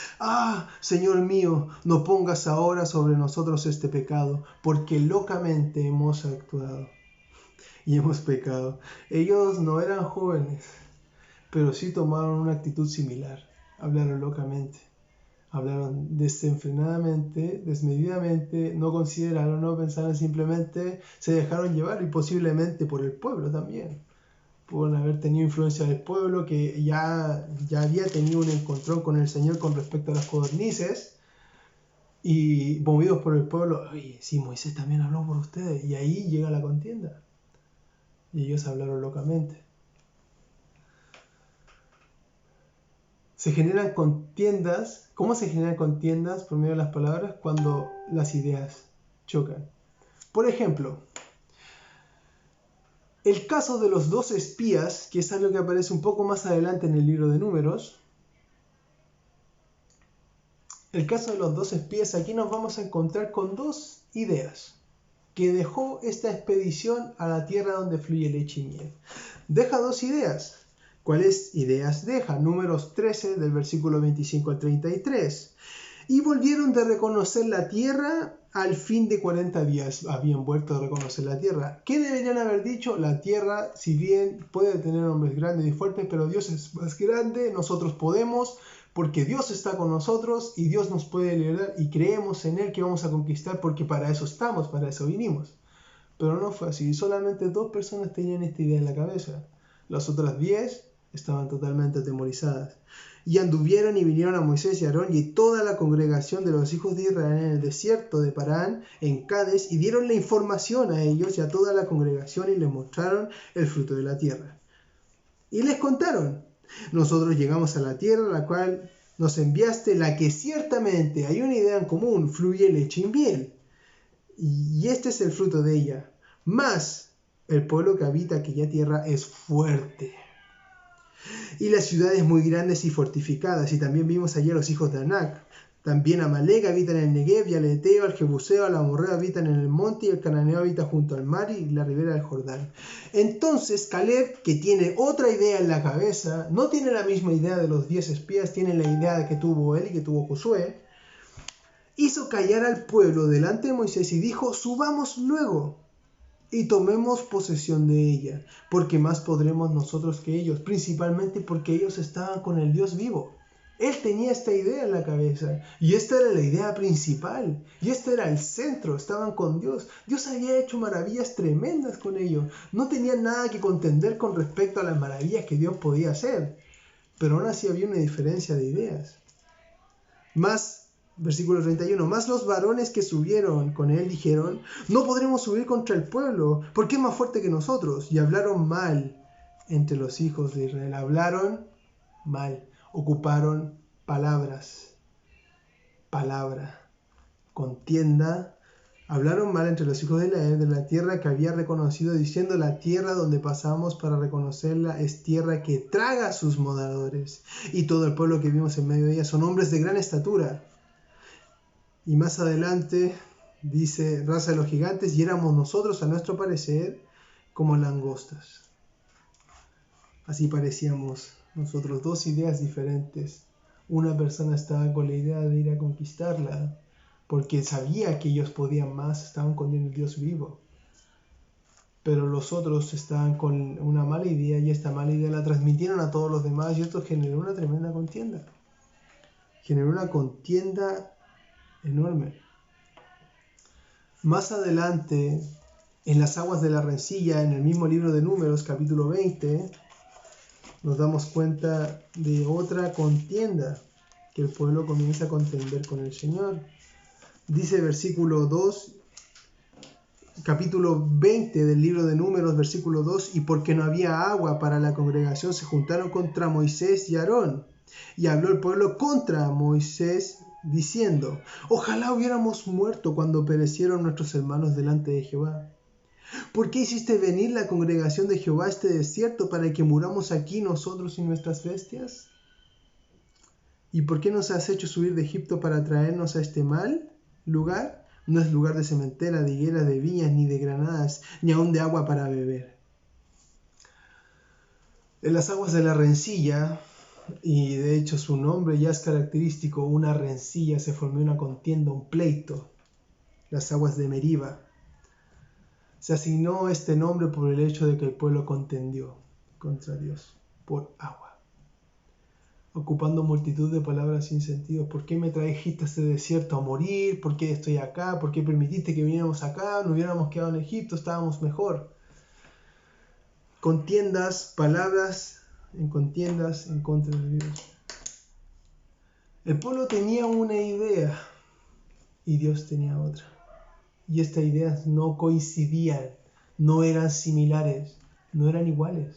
Señor mío, no pongas ahora sobre nosotros este pecado, porque locamente hemos actuado y hemos pecado. Ellos no eran jóvenes, pero sí tomaron una actitud similar, hablaron locamente. Hablaron desenfrenadamente, desmedidamente, no consideraron, no pensaron, simplemente se dejaron llevar y posiblemente por el pueblo también. Pueden haber tenido influencia del pueblo que ya había tenido un encontrón con el Señor con respecto a las codornices y movidos por el pueblo, oye, sí, Moisés también habló por ustedes y ahí llega la contienda y ellos hablaron locamente. Se generan contiendas. ¿Cómo se generan contiendas por medio de las palabras? Cuando las ideas chocan. Por ejemplo, el caso de los 2 espías, que es algo que aparece un poco más adelante en el libro de Números. El caso de los 2 espías, aquí nos vamos a encontrar con 2 ideas que dejó esta expedición a la tierra donde fluye leche y miel. Deja 2 ideas. ¿Cuáles ideas deja? Números 13 del versículo 25 al 33. Y volvieron de reconocer la tierra al fin de 40 días. Habían vuelto a reconocer la tierra. ¿Qué deberían haber dicho? La tierra, si bien puede tener hombres grandes y fuertes, pero Dios es más grande, nosotros podemos, porque Dios está con nosotros y Dios nos puede liberar y creemos en Él que vamos a conquistar porque para eso estamos, para eso vinimos. Pero no fue así. Solamente 2 personas tenían esta idea en la cabeza. Las otras 10 estaban totalmente atemorizadas. Y anduvieron y vinieron a Moisés y a Aarón y toda la congregación de los hijos de Israel en el desierto de Parán, en Cades, y dieron la información a ellos y a toda la congregación y les mostraron el fruto de la tierra. Y les contaron, nosotros llegamos a la tierra a la cual nos enviaste, la que ciertamente hay una idea en común, fluye leche y miel. Y este es el fruto de ella. Mas el pueblo que habita aquella tierra es fuerte. Y las ciudades muy grandes y fortificadas. Y también vimos allí a los hijos de Anac. También Amalek habita en el Negev, y al Eteo, al Jebuseo, al Amorreo habitan en el monte, y el Cananeo habita junto al mar y la ribera del Jordán. Entonces Caleb, que tiene otra idea en la cabeza, no tiene la misma idea de los 10 espías, tiene la idea que tuvo él y que tuvo Josué, hizo callar al pueblo delante de Moisés y dijo, subamos luego y tomemos posesión de ella, porque más podremos nosotros que ellos, principalmente porque ellos estaban con el Dios vivo. Él tenía esta idea en la cabeza, y esta era la idea principal, y este era el centro, estaban con Dios. Dios había hecho maravillas tremendas con ellos, no tenían nada que contender con respecto a las maravillas que Dios podía hacer, pero aún así había una diferencia de ideas. Versículo 31, más los varones que subieron con él dijeron, no podremos subir contra el pueblo, porque es más fuerte que nosotros. Y hablaron mal entre los hijos de Israel. Hablaron mal, ocuparon palabra, contienda. Hablaron mal entre los hijos de Israel de la tierra que había reconocido, diciendo, la tierra donde pasamos para reconocerla es tierra que traga a sus moradores. Y todo el pueblo que vimos en medio de ella son hombres de gran estatura. Y más adelante dice, raza de los gigantes, y éramos nosotros, a nuestro parecer, como langostas. Así parecíamos nosotros, 2 ideas diferentes. Una persona estaba con la idea de ir a conquistarla, porque sabía que ellos podían más, estaban con el Dios vivo. Pero los otros estaban con una mala idea, y esta mala idea la transmitieron a todos los demás, y esto generó una tremenda contienda. Generó una contienda enorme. Más adelante, en las aguas de la rencilla, en el mismo libro de Números, capítulo 20, nos damos cuenta de otra contienda, que el pueblo comienza a contender con el Señor. Dice versículo 2, capítulo 20 del libro de Números, versículo 2, y porque no había agua para la congregación, se juntaron contra Moisés y Aarón. Y habló el pueblo contra Moisés, diciendo: ojalá hubiéramos muerto cuando perecieron nuestros hermanos delante de Jehová. ¿Por qué hiciste venir la congregación de Jehová a este desierto para que muramos aquí nosotros y nuestras bestias? ¿Y por qué nos has hecho subir de Egipto para traernos a este mal lugar? No es lugar de sementera, de higueras, de viñas, ni de granadas, ni aun de agua para beber. En las aguas de la rencilla, y de hecho su nombre ya es característico, una rencilla, se formó una contienda, un pleito, las aguas de Meriba. Se asignó este nombre por el hecho de que el pueblo contendió contra Dios por agua, ocupando multitud de palabras sin sentido. ¿Por qué me trajiste a este desierto a morir? ¿Por qué estoy acá? ¿Por qué permitiste que viniéramos acá? No hubiéramos quedado en Egipto, estábamos mejor. Contiendas, palabras en contiendas en contra de Dios. El pueblo tenía una idea y Dios tenía otra. Y estas ideas no coincidían, no eran similares, no eran iguales.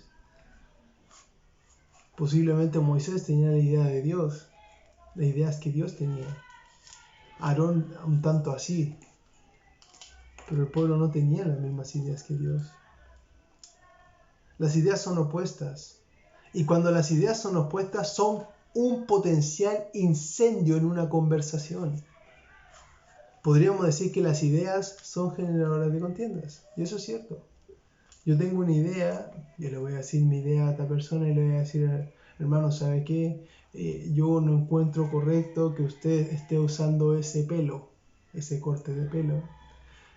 Posiblemente Moisés tenía la idea de Dios, las ideas que Dios tenía. Aarón un tanto así, pero el pueblo no tenía las mismas ideas que Dios. Las ideas son opuestas, y cuando las ideas son opuestas son un potencial incendio en una conversación. Podríamos decir que las ideas son generadoras de contiendas, y eso es cierto. Yo tengo una idea, yo le voy a decir mi idea a esta persona y le voy a decir: hermano, ¿sabe qué? Yo no encuentro correcto que usted esté usando ese pelo, ese corte de pelo.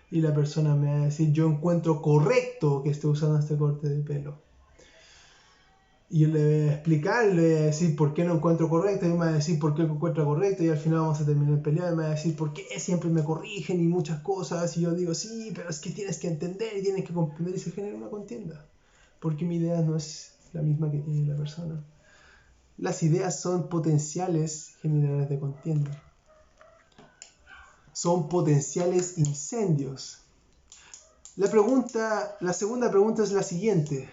Y la persona me va a decir: yo encuentro correcto que esté usando este corte de pelo. Y yo le voy a explicar, le voy a decir por qué no encuentro correcto, y él me va a decir por qué lo encuentro correcto, y al final vamos a terminar peleando, y me va a decir por qué siempre me corrigen y muchas cosas, y yo digo: sí, pero es que tienes que entender y tienes que comprender, y se genera una contienda, porque mi idea no es la misma que tiene la persona. Las ideas son potenciales generadores de contienda, son potenciales incendios. La segunda pregunta es la siguiente: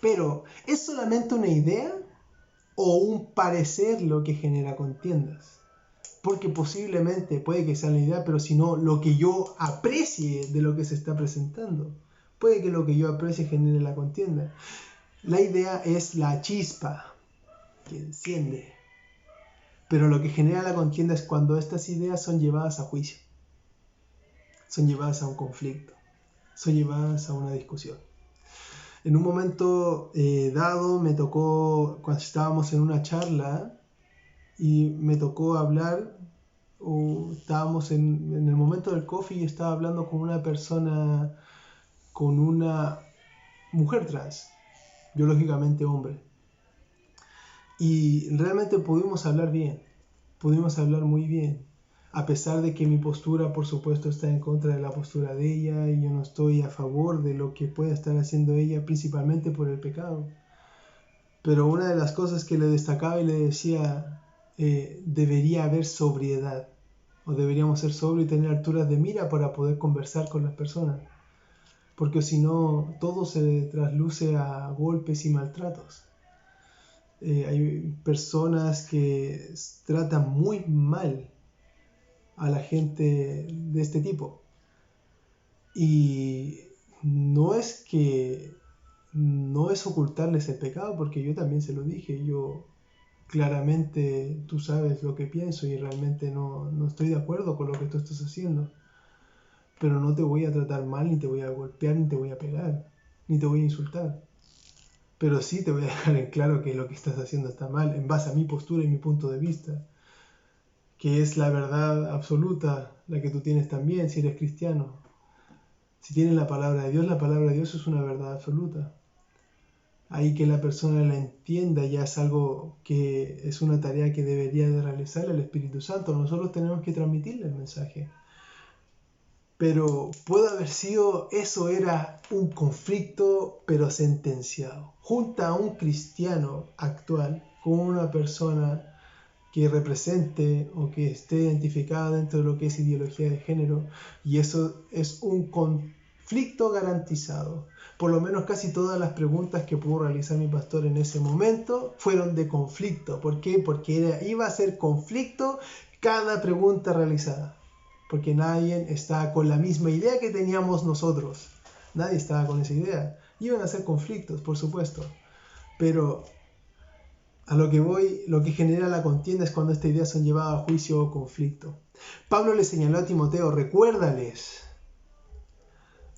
pero, ¿es solamente una idea o un parecer lo que genera contiendas? Porque posiblemente puede que sea la idea, pero si no, lo que yo aprecie de lo que se está presentando. Puede que lo que yo aprecie genere la contienda. La idea es la chispa que enciende. Pero lo que genera la contienda es cuando estas ideas son llevadas a juicio. Son llevadas a un conflicto. Son llevadas a una discusión. En un momento dado me tocó, cuando estábamos en una charla, y me tocó hablar, estábamos en el momento del coffee y estaba hablando con una persona, con una mujer trans, biológicamente hombre. Y realmente pudimos hablar bien, pudimos hablar muy bien. A pesar de que mi postura, por supuesto, está en contra de la postura de ella, y yo no estoy a favor de lo que pueda estar haciendo ella, principalmente por el pecado. Pero una de las cosas que le destacaba y le decía, debería haber sobriedad, o deberíamos ser sobrios y tener alturas de mira para poder conversar con las personas. Porque si no, todo se trasluce a golpes y maltratos. Hay personas que tratan muy mal a la gente de este tipo, y no es ocultarles el pecado, porque yo también se lo dije. Yo claramente, tú sabes lo que pienso y realmente no estoy de acuerdo con lo que tú estás haciendo, pero no te voy a tratar mal, ni te voy a golpear, ni te voy a pegar, ni te voy a insultar, pero sí te voy a dejar en claro que lo que estás haciendo está mal en base a mi postura y mi punto de vista, que es la verdad absoluta, la que tú tienes también si eres cristiano. Si tienes la palabra de Dios es una verdad absoluta. Ahí que la persona la entienda ya es algo que es una tarea que debería de realizar el Espíritu Santo. Nosotros tenemos que transmitirle el mensaje. Pero puede haber sido, eso era un conflicto, pero sentenciado. Junta a un cristiano actual con una persona que represente o que esté identificada dentro de lo que es ideología de género, y eso es un conflicto conflicto garantizado. Por lo menos casi todas las preguntas que pudo realizar mi pastor en ese momento fueron de conflicto. ¿Por qué? Porque iba a ser conflicto cada pregunta realizada. Porque nadie está con la misma idea que teníamos nosotros. Nadie estaba con esa idea. Iban a ser conflictos, por supuesto. Pero a lo que voy, lo que genera la contienda es cuando estas ideas son llevadas a juicio o conflicto. Pablo le señaló a Timoteo, recuérdales,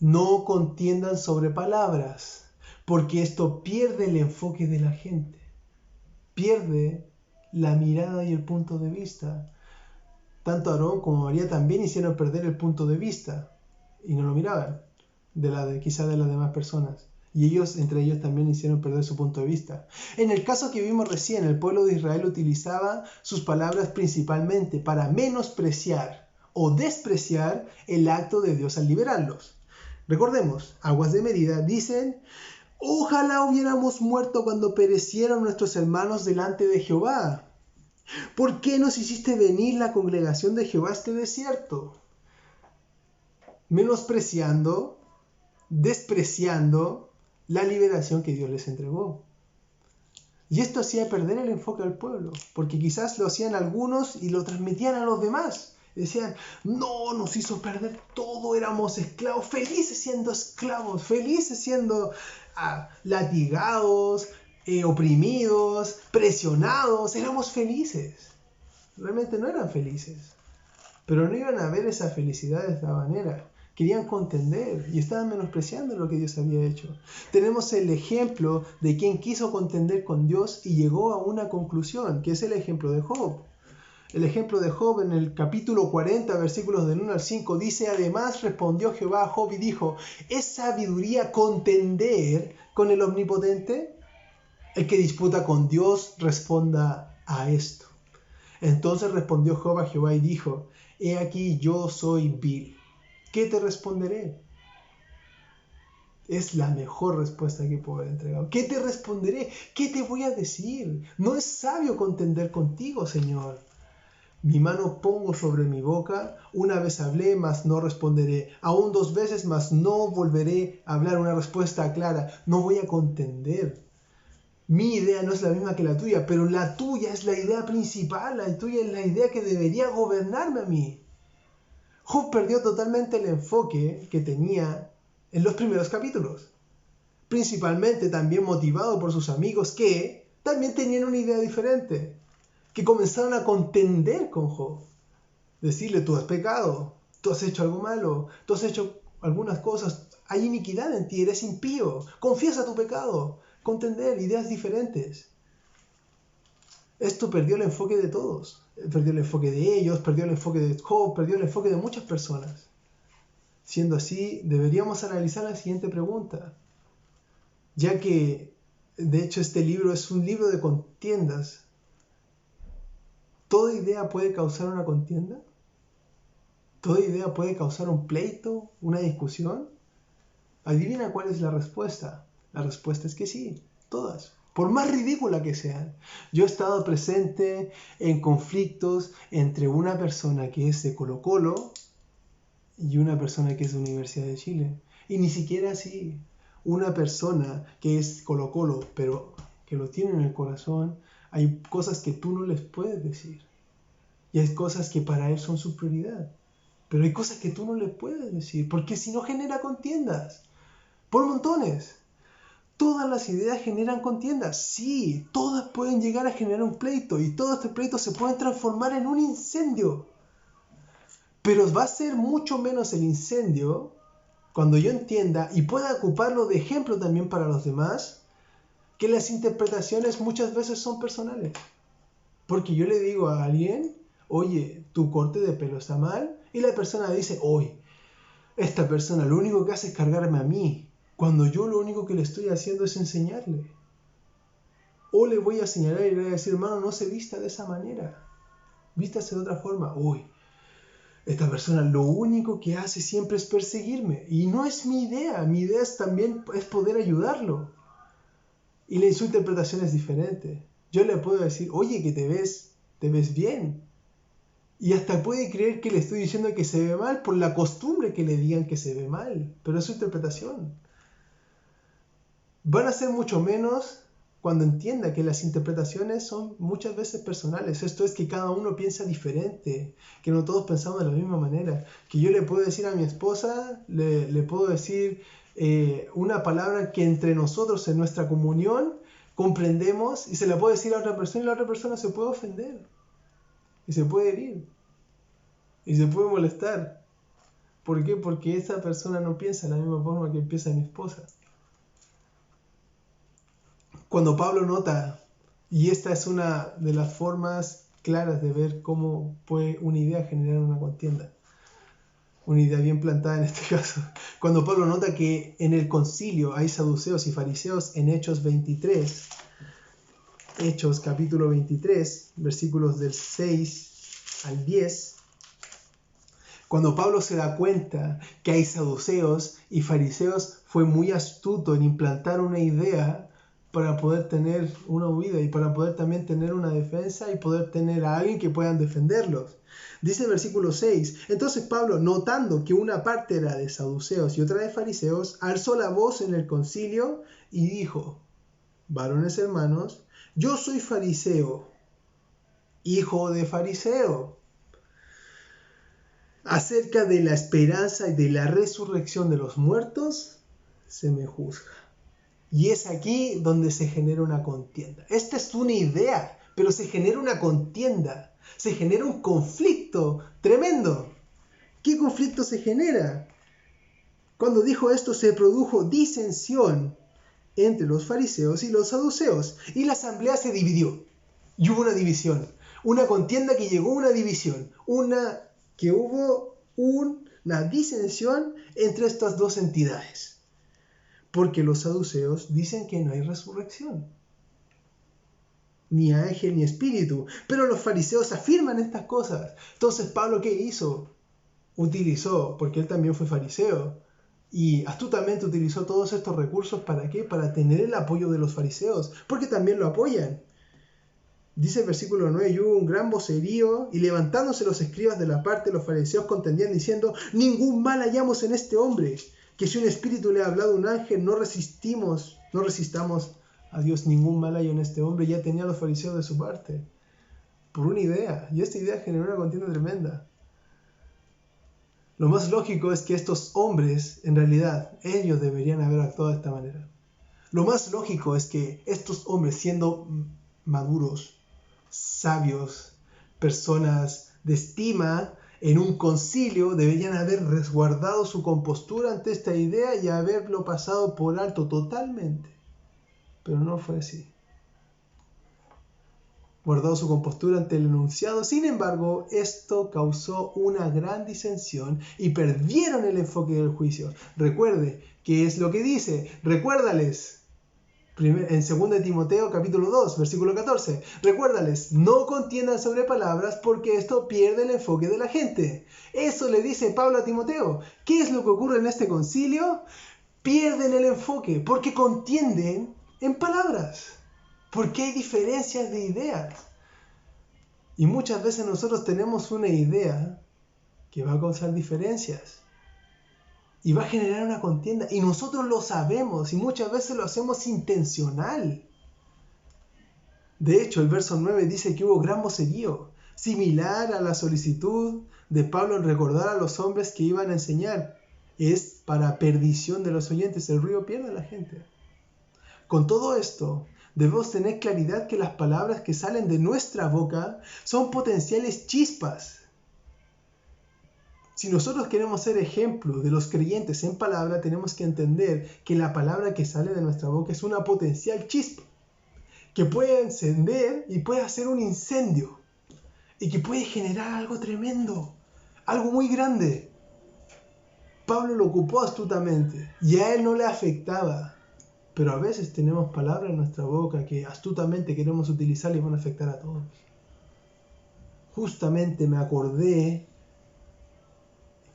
no contiendan sobre palabras, porque esto pierde el enfoque de la gente, pierde la mirada y el punto de vista. Tanto Aarón como María también hicieron perder el punto de vista y no lo miraban, quizá de las demás personas. Y ellos, entre ellos, también hicieron perder su punto de vista. En el caso que vimos recién, el pueblo de Israel utilizaba sus palabras principalmente para menospreciar o despreciar el acto de Dios al liberarlos. Recordemos, Aguas de Mérida dicen, ojalá hubiéramos muerto cuando perecieron nuestros hermanos delante de Jehová. ¿Por qué nos hiciste venir la congregación de Jehová a este desierto? Menospreciando, despreciando la liberación que Dios les entregó. Y esto hacía perder el enfoque al pueblo, porque quizás lo hacían algunos y lo transmitían a los demás. Decían, no, nos hizo perder todo, éramos esclavos, felices siendo latigados, oprimidos, presionados, éramos felices. Realmente no eran felices, pero no iban a ver esa felicidad de esta manera. Querían contender y estaban menospreciando lo que Dios había hecho. Tenemos el ejemplo de quien quiso contender con Dios y llegó a una conclusión, que es el ejemplo de Job. El ejemplo de Job en el capítulo 40, versículos del 1 al 5, dice, además respondió Jehová a Job y dijo, ¿es sabiduría contender con el Omnipotente? El que disputa con Dios responda a esto. Entonces respondió Job a Jehová y dijo, he aquí yo soy vil. ¿Qué te responderé? Es la mejor respuesta que puedo haber entregado. ¿Qué te responderé? ¿Qué te voy a decir? No es sabio contender contigo, Señor. Mi mano pongo sobre mi boca, una vez hablé, mas no responderé. Aún 2 veces, mas no volveré a hablar una respuesta clara. No voy a contender. Mi idea no es la misma que la tuya, pero la tuya es la idea principal, la tuya es la idea que debería gobernarme a mí. Job perdió totalmente el enfoque que tenía en los primeros capítulos, principalmente también motivado por sus amigos que también tenían una idea diferente, que comenzaron a contender con Job. Decirle, tú has pecado, tú has hecho algo malo, tú has hecho algunas cosas, hay iniquidad en ti, eres impío, confiesa tu pecado, contender, ideas diferentes. Esto perdió el enfoque de todos. Perdió el enfoque de ellos, perdió el enfoque de Job, perdió el enfoque de muchas personas. Siendo así, deberíamos analizar la siguiente pregunta. Ya que, de hecho, este libro es un libro de contiendas. ¿Toda idea puede causar una contienda? ¿Toda idea puede causar un pleito, una discusión? Adivina cuál es la respuesta. La respuesta es que sí, todas. Por más ridícula que sean. Yo he estado presente en conflictos entre una persona que es de Colo-Colo y una persona que es de Universidad de Chile. Y ni siquiera así. Una persona que es Colo-Colo, pero que lo tiene en el corazón, hay cosas que tú no les puedes decir. Y hay cosas que para él son su prioridad. Pero hay cosas que tú no le puedes decir, porque si no genera contiendas. Por montones. Todas las ideas generan contiendas. Sí, todas pueden llegar a generar un pleito y todos estos pleitos se pueden transformar en un incendio. Pero va a ser mucho menos el incendio cuando yo entienda y pueda ocuparlo de ejemplo también para los demás, que las interpretaciones muchas veces son personales. Porque yo le digo a alguien, oye, tu corte de pelo está mal, y la persona dice, oye, esta persona lo único que hace es cargarme a mí, cuando yo lo único que le estoy haciendo es enseñarle. O le voy a señalar y le voy a decir, hermano, no se vista de esa manera. Vístase de otra forma. Uy, esta persona lo único que hace siempre es perseguirme. Y no es mi idea. Mi idea también es poder ayudarlo. Y su interpretación es diferente. Yo le puedo decir, oye, que te ves bien. Y hasta puede creer que le estoy diciendo que se ve mal por la costumbre que le digan que se ve mal. Pero es su interpretación. Van a ser mucho menos cuando entienda que las interpretaciones son muchas veces personales. Esto es que cada uno piensa diferente, que no todos pensamos de la misma manera. Que yo le puedo decir a mi esposa, le puedo decir una palabra que entre nosotros en nuestra comunión comprendemos y se la puedo decir a otra persona y la otra persona se puede ofender. Y se puede herir. Y se puede molestar. ¿Por qué? Porque esa persona no piensa de la misma forma que piensa mi esposa. Cuando Pablo nota, y esta es una de las formas claras de ver cómo puede una idea generar una contienda. Una idea bien plantada en este caso. Cuando Pablo nota que en el concilio hay saduceos y fariseos en Hechos 23, Hechos capítulo 23, versículos del 6 al 10, cuando Pablo se da cuenta que hay saduceos y fariseos, fue muy astuto en implantar una idea para poder tener una huida y para poder también tener una defensa y poder tener a alguien que puedan defenderlos. Dice el versículo 6, entonces Pablo, notando que una parte era de saduceos y otra de fariseos, alzó la voz en el concilio y dijo, varones hermanos, yo soy fariseo, hijo de fariseo. Acerca de la esperanza y de la resurrección de los muertos, se me juzga. Y es aquí donde se genera una contienda. Esta es una idea, pero se genera una contienda. Se genera un conflicto tremendo. ¿Qué conflicto se genera? Cuando dijo esto se produjo disensión entre los fariseos y los saduceos. Y la asamblea se dividió. Y hubo una división. Una contienda que llegó a una división. Que hubo una disensión entre estas dos entidades. Porque los saduceos dicen que no hay resurrección. Ni ángel ni espíritu. Pero los fariseos afirman estas cosas. Entonces Pablo, ¿qué hizo? Utilizó, porque él también fue fariseo, y astutamente utilizó todos estos recursos, ¿para qué? Para tener el apoyo de los fariseos, porque también lo apoyan. Dice el versículo 9, y hubo un gran vocerío, y levantándose los escribas de la parte de los fariseos contendían diciendo, ningún mal hallamos en este hombre, que si un espíritu le ha hablado a un ángel, no resistamos a Dios, ningún mal hay en este hombre. Ya tenía a los fariseos de su parte, por una idea, y esta idea generó una contienda tremenda. Lo más lógico es que estos hombres, en realidad, ellos deberían haber actuado de esta manera. Lo más lógico es que estos hombres, siendo maduros, sabios, personas de estima, en un concilio deberían haber resguardado su compostura ante esta idea y haberlo pasado por alto totalmente. Pero no fue así. Guardado su compostura ante el enunciado. Sin embargo, esto causó una gran disensión y perdieron el enfoque del juicio. Recuerde, ¿qué es lo que dice? Recuérdales. En 2 Timoteo capítulo 2, versículo 14. Recuérdales, no contiendan sobre palabras porque esto pierde el enfoque de la gente. Eso le dice Pablo a Timoteo. ¿Qué es lo que ocurre en este concilio? Pierden el enfoque porque contienden en palabras. Porque hay diferencias de ideas. Y muchas veces nosotros tenemos una idea que va a causar diferencias. Y va a generar una contienda. Y nosotros lo sabemos. Y muchas veces lo hacemos intencional. De hecho, el verso 9 dice que hubo gran vocerío. Similar a la solicitud de Pablo en recordar a los hombres que iban a enseñar. Es para perdición de los oyentes. El ruido pierde a la gente. Con todo esto, debemos tener claridad que las palabras que salen de nuestra boca son potenciales chispas. Si nosotros queremos ser ejemplo de los creyentes en palabra, tenemos que entender que la palabra que sale de nuestra boca es una potencial chispa que puede encender y puede hacer un incendio y que puede generar algo tremendo, algo muy grande. Pablo lo ocupó astutamente y a él no le afectaba, pero a veces tenemos palabras en nuestra boca que astutamente queremos utilizar y van a afectar a todos. Justamente me acordé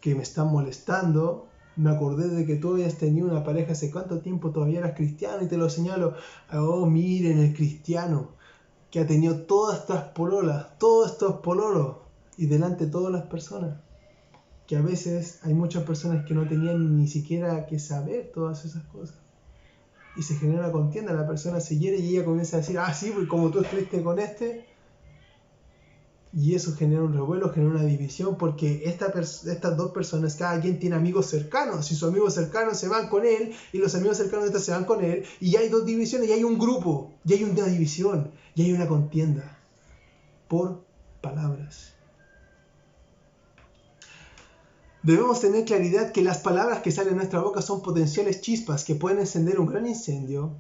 que me están molestando, me acordé de que tú habías tenido una pareja hace cuánto tiempo, todavía eras cristiano y te lo señalo. Oh, miren el cristiano que ha tenido todas estas pololas, todos estos pololos, y delante de todas las personas. Que a veces hay muchas personas que no tenían ni siquiera que saber todas esas cosas. Y se genera una contienda, la persona se hiere y ella comienza a decir, sí, pues como tú estuviste con este. Y eso genera un revuelo, genera una división, porque estas dos personas, cada quien tiene amigos cercanos, y sus amigos cercanos se van con él, y los amigos cercanos de este se van con él, y ya hay dos divisiones, y hay un grupo, y hay una división, y hay una contienda por palabras. Debemos tener claridad que las palabras que salen de nuestra boca son potenciales chispas que pueden encender un gran incendio.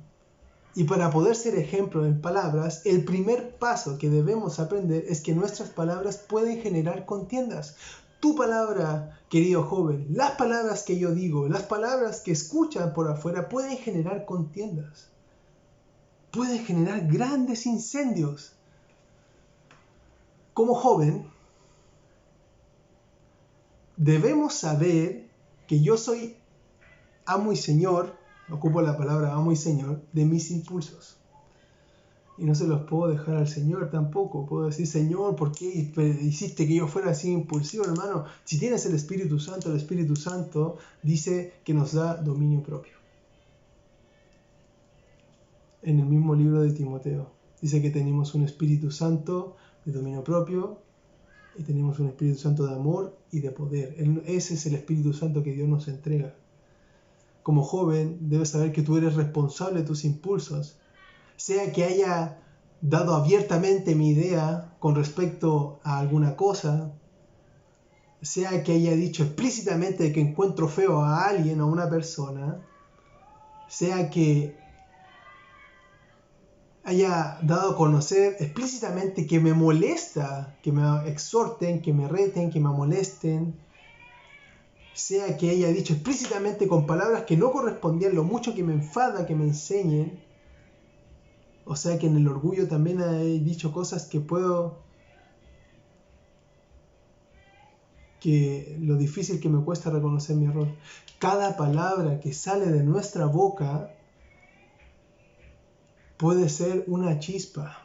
Y para poder ser ejemplo en palabras, el primer paso que debemos aprender es que nuestras palabras pueden generar contiendas. Tu palabra, querido joven, las palabras que yo digo, las palabras que escuchan por afuera pueden generar contiendas. Pueden generar grandes incendios. Como joven, debemos saber que yo soy amo y señor, ocupo la palabra amo y señor, de mis impulsos. Y no se los puedo dejar al Señor tampoco. Puedo decir, Señor, ¿por qué hiciste que yo fuera así impulsivo, hermano? Si tienes el Espíritu Santo dice que nos da dominio propio. En el mismo libro de Timoteo dice que tenemos un Espíritu Santo de dominio propio y tenemos un Espíritu Santo de amor y de poder. Ese es el Espíritu Santo que Dios nos entrega. Como joven, debes saber que tú eres responsable de tus impulsos. Sea que haya dado abiertamente mi idea con respecto a alguna cosa, sea que haya dicho explícitamente que encuentro feo a alguien o a una persona, sea que haya dado a conocer explícitamente que me molesta, que me exhorten, que me reten, que me molesten, sea que haya dicho explícitamente con palabras que no correspondían lo mucho que me enfada que me enseñen, o sea que en el orgullo también he dicho cosas que lo difícil que me cuesta reconocer mi error. Cada palabra que sale de nuestra boca puede ser una chispa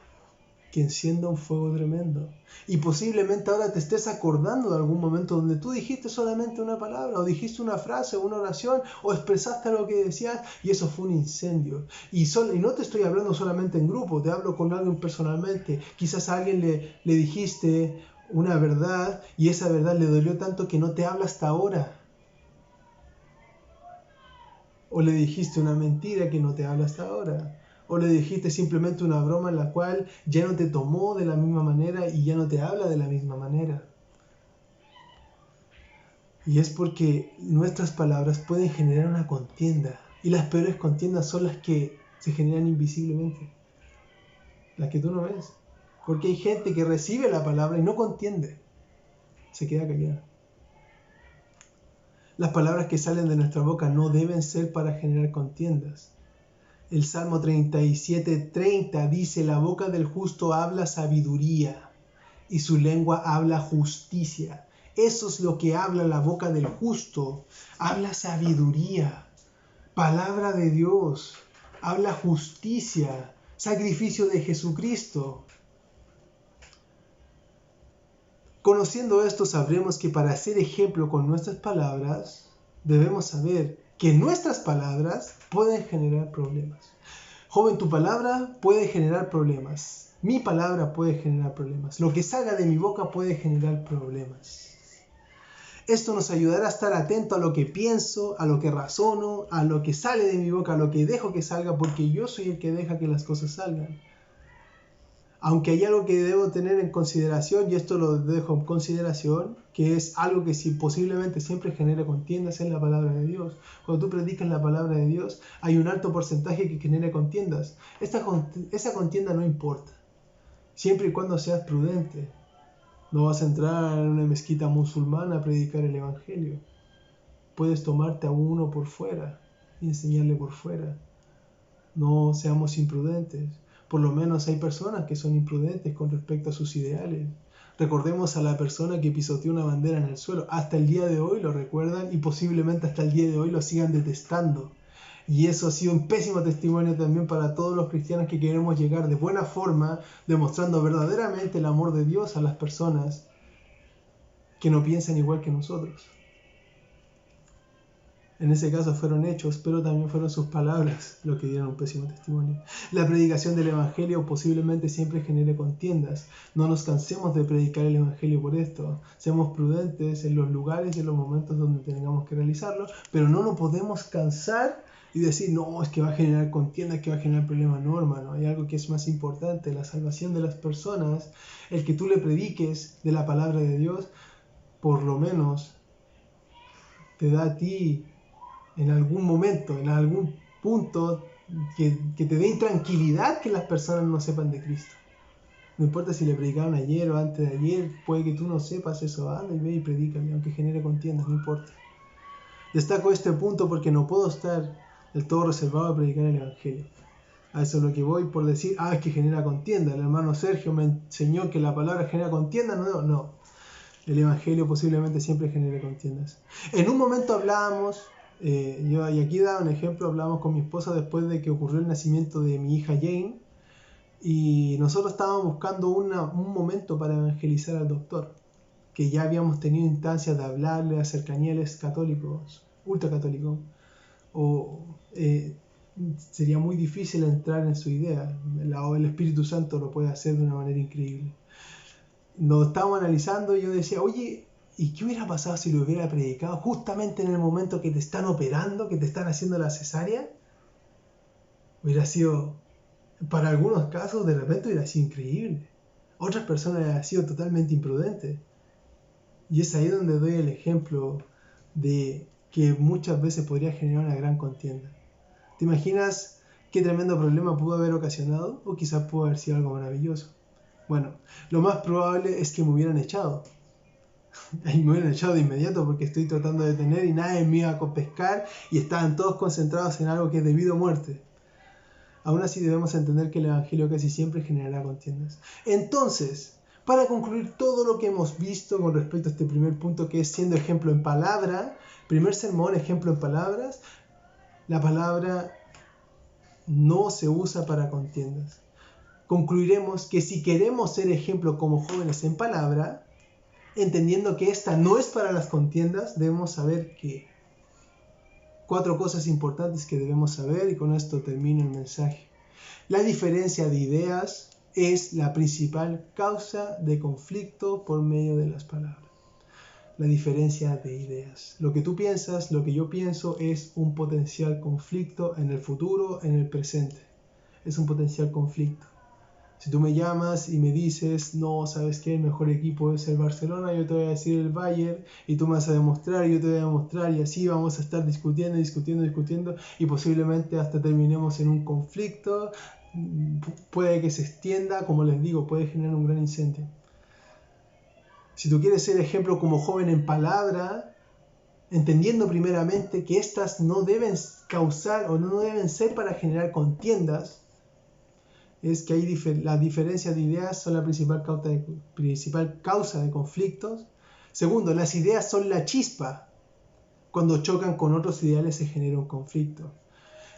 que encienda un fuego tremendo. Y posiblemente ahora te estés acordando de algún momento donde tú dijiste solamente una palabra, o dijiste una frase, o una oración, o expresaste lo que decías, y eso fue un incendio. Y no te estoy hablando solamente en grupo, te hablo con alguien personalmente. Quizás a alguien le dijiste una verdad, y esa verdad le dolió tanto que no te habla hasta ahora. O le dijiste una mentira que no te habla hasta ahora. O le dijiste simplemente una broma en la cual ya no te tomó de la misma manera y ya no te habla de la misma manera. Y es porque nuestras palabras pueden generar una contienda. Y las peores contiendas son las que se generan invisiblemente. Las que tú no ves. Porque hay gente que recibe la palabra y no contiende. Se queda callada. Las palabras que salen de nuestra boca no deben ser para generar contiendas. El Salmo 37:30 dice, la boca del justo habla sabiduría y su lengua habla justicia. Eso es lo que habla la boca del justo. Habla sabiduría, palabra de Dios, habla justicia, sacrificio de Jesucristo. Conociendo esto, sabremos que para ser ejemplo con nuestras palabras, debemos saber que nuestras palabras pueden generar problemas. Joven, tu palabra puede generar problemas. Mi palabra puede generar problemas. Lo que salga de mi boca puede generar problemas. Esto nos ayudará a estar atento a lo que pienso, a lo que razono, a lo que sale de mi boca, a lo que dejo que salga, porque yo soy el que deja que las cosas salgan. Aunque hay algo que debo tener en consideración, y esto lo dejo en consideración, que es algo que posiblemente siempre genera contiendas, en la palabra de Dios. Cuando tú predicas la palabra de Dios, hay un alto porcentaje que genera contiendas. Esa contienda no importa, siempre y cuando seas prudente. No vas a entrar en una mezquita musulmana a predicar el evangelio. Puedes tomarte a uno por fuera y enseñarle por fuera. No seamos imprudentes. Por lo menos hay personas que son imprudentes con respecto a sus ideales. Recordemos a la persona que pisoteó una bandera en el suelo. Hasta el día de hoy lo recuerdan y posiblemente hasta el día de hoy lo sigan detestando. Y eso ha sido un pésimo testimonio también para todos los cristianos que queremos llegar de buena forma, demostrando verdaderamente el amor de Dios a las personas. que no piensan igual que nosotros. En ese caso fueron hechos, pero también fueron sus palabras lo que dieron un pésimo testimonio. La predicación del Evangelio posiblemente siempre genere contiendas. No nos cansemos de predicar el Evangelio por esto. Seamos prudentes en los lugares y en los momentos donde tengamos que realizarlo, pero no nos podemos cansar y decir, no, es que va a generar contiendas, que va a generar problemas. No, hermano, hay algo que es más importante, la salvación de las personas, el que tú le prediques de la palabra de Dios, por lo menos te da a ti en algún momento, en algún punto, que te dé intranquilidad que las personas no sepan de Cristo. No importa si le predicaron ayer o antes de ayer, puede que tú no sepas eso, anda y ve y predícale, aunque genere contiendas, no importa. Destaco este punto porque no puedo estar del todo reservado a predicar el Evangelio. A eso es lo que voy por decir, es que genera contienda. El hermano Sergio me enseñó que la palabra genera contienda, no. El Evangelio posiblemente siempre genere contiendas. En un momento hablábamos, y aquí daba un ejemplo, hablábamos con mi esposa después de que ocurrió el nacimiento de mi hija Jane, y nosotros estábamos buscando un momento para evangelizar al doctor, que ya habíamos tenido instancias de hablarle a cercanías católicos, ultracatólicos, sería muy difícil entrar en su idea. El Espíritu Santo lo puede hacer de una manera increíble. Nos estábamos analizando y yo decía, oye, ¿y qué hubiera pasado si lo hubiera predicado justamente en el momento que te están operando, que te están haciendo la cesárea? Hubiera sido, para algunos casos, de repente hubiera sido increíble. Otras personas hubiera sido totalmente imprudente. Y es ahí donde doy el ejemplo de que muchas veces podría generar una gran contienda. ¿Te imaginas qué tremendo problema pudo haber ocasionado? O quizás pudo haber sido algo maravilloso. Bueno, lo más probable es que me hubieran echado. Y me hubieran echado de inmediato porque estoy tratando de detener y nadie me iba a pescar y estaban todos concentrados en algo que es debido a muerte. Aún así debemos entender que el Evangelio casi siempre generará contiendas. Entonces, para concluir todo lo que hemos visto con respecto a este primer punto, que es siendo ejemplo en palabra, primer sermón, ejemplo en palabras, la palabra no se usa para contiendas. Concluiremos que si queremos ser ejemplo como jóvenes en palabra, entendiendo que esta no es para las contiendas, debemos saber que 4 cosas importantes que debemos saber, y con esto termino el mensaje. La diferencia de ideas es la principal causa de conflicto por medio de las palabras. La diferencia de ideas. Lo que tú piensas, lo que yo pienso, es un potencial conflicto en el futuro, en el presente. Es un potencial conflicto. Si tú me llamas y me dices, no, ¿sabes qué? El mejor equipo es el Barcelona, yo te voy a decir el Bayern, y tú me vas a demostrar, y yo te voy a demostrar, y así vamos a estar discutiendo, y posiblemente hasta terminemos en un conflicto. Puede que se extienda, como les digo, puede generar un gran incendio. Si tú quieres ser ejemplo como joven en palabra, entendiendo primeramente que estas no deben causar o no deben ser para generar contiendas, es que la diferencia de ideas son la principal causa de conflictos. Segundo, las ideas son la chispa. Cuando chocan con otros ideales se genera un conflicto.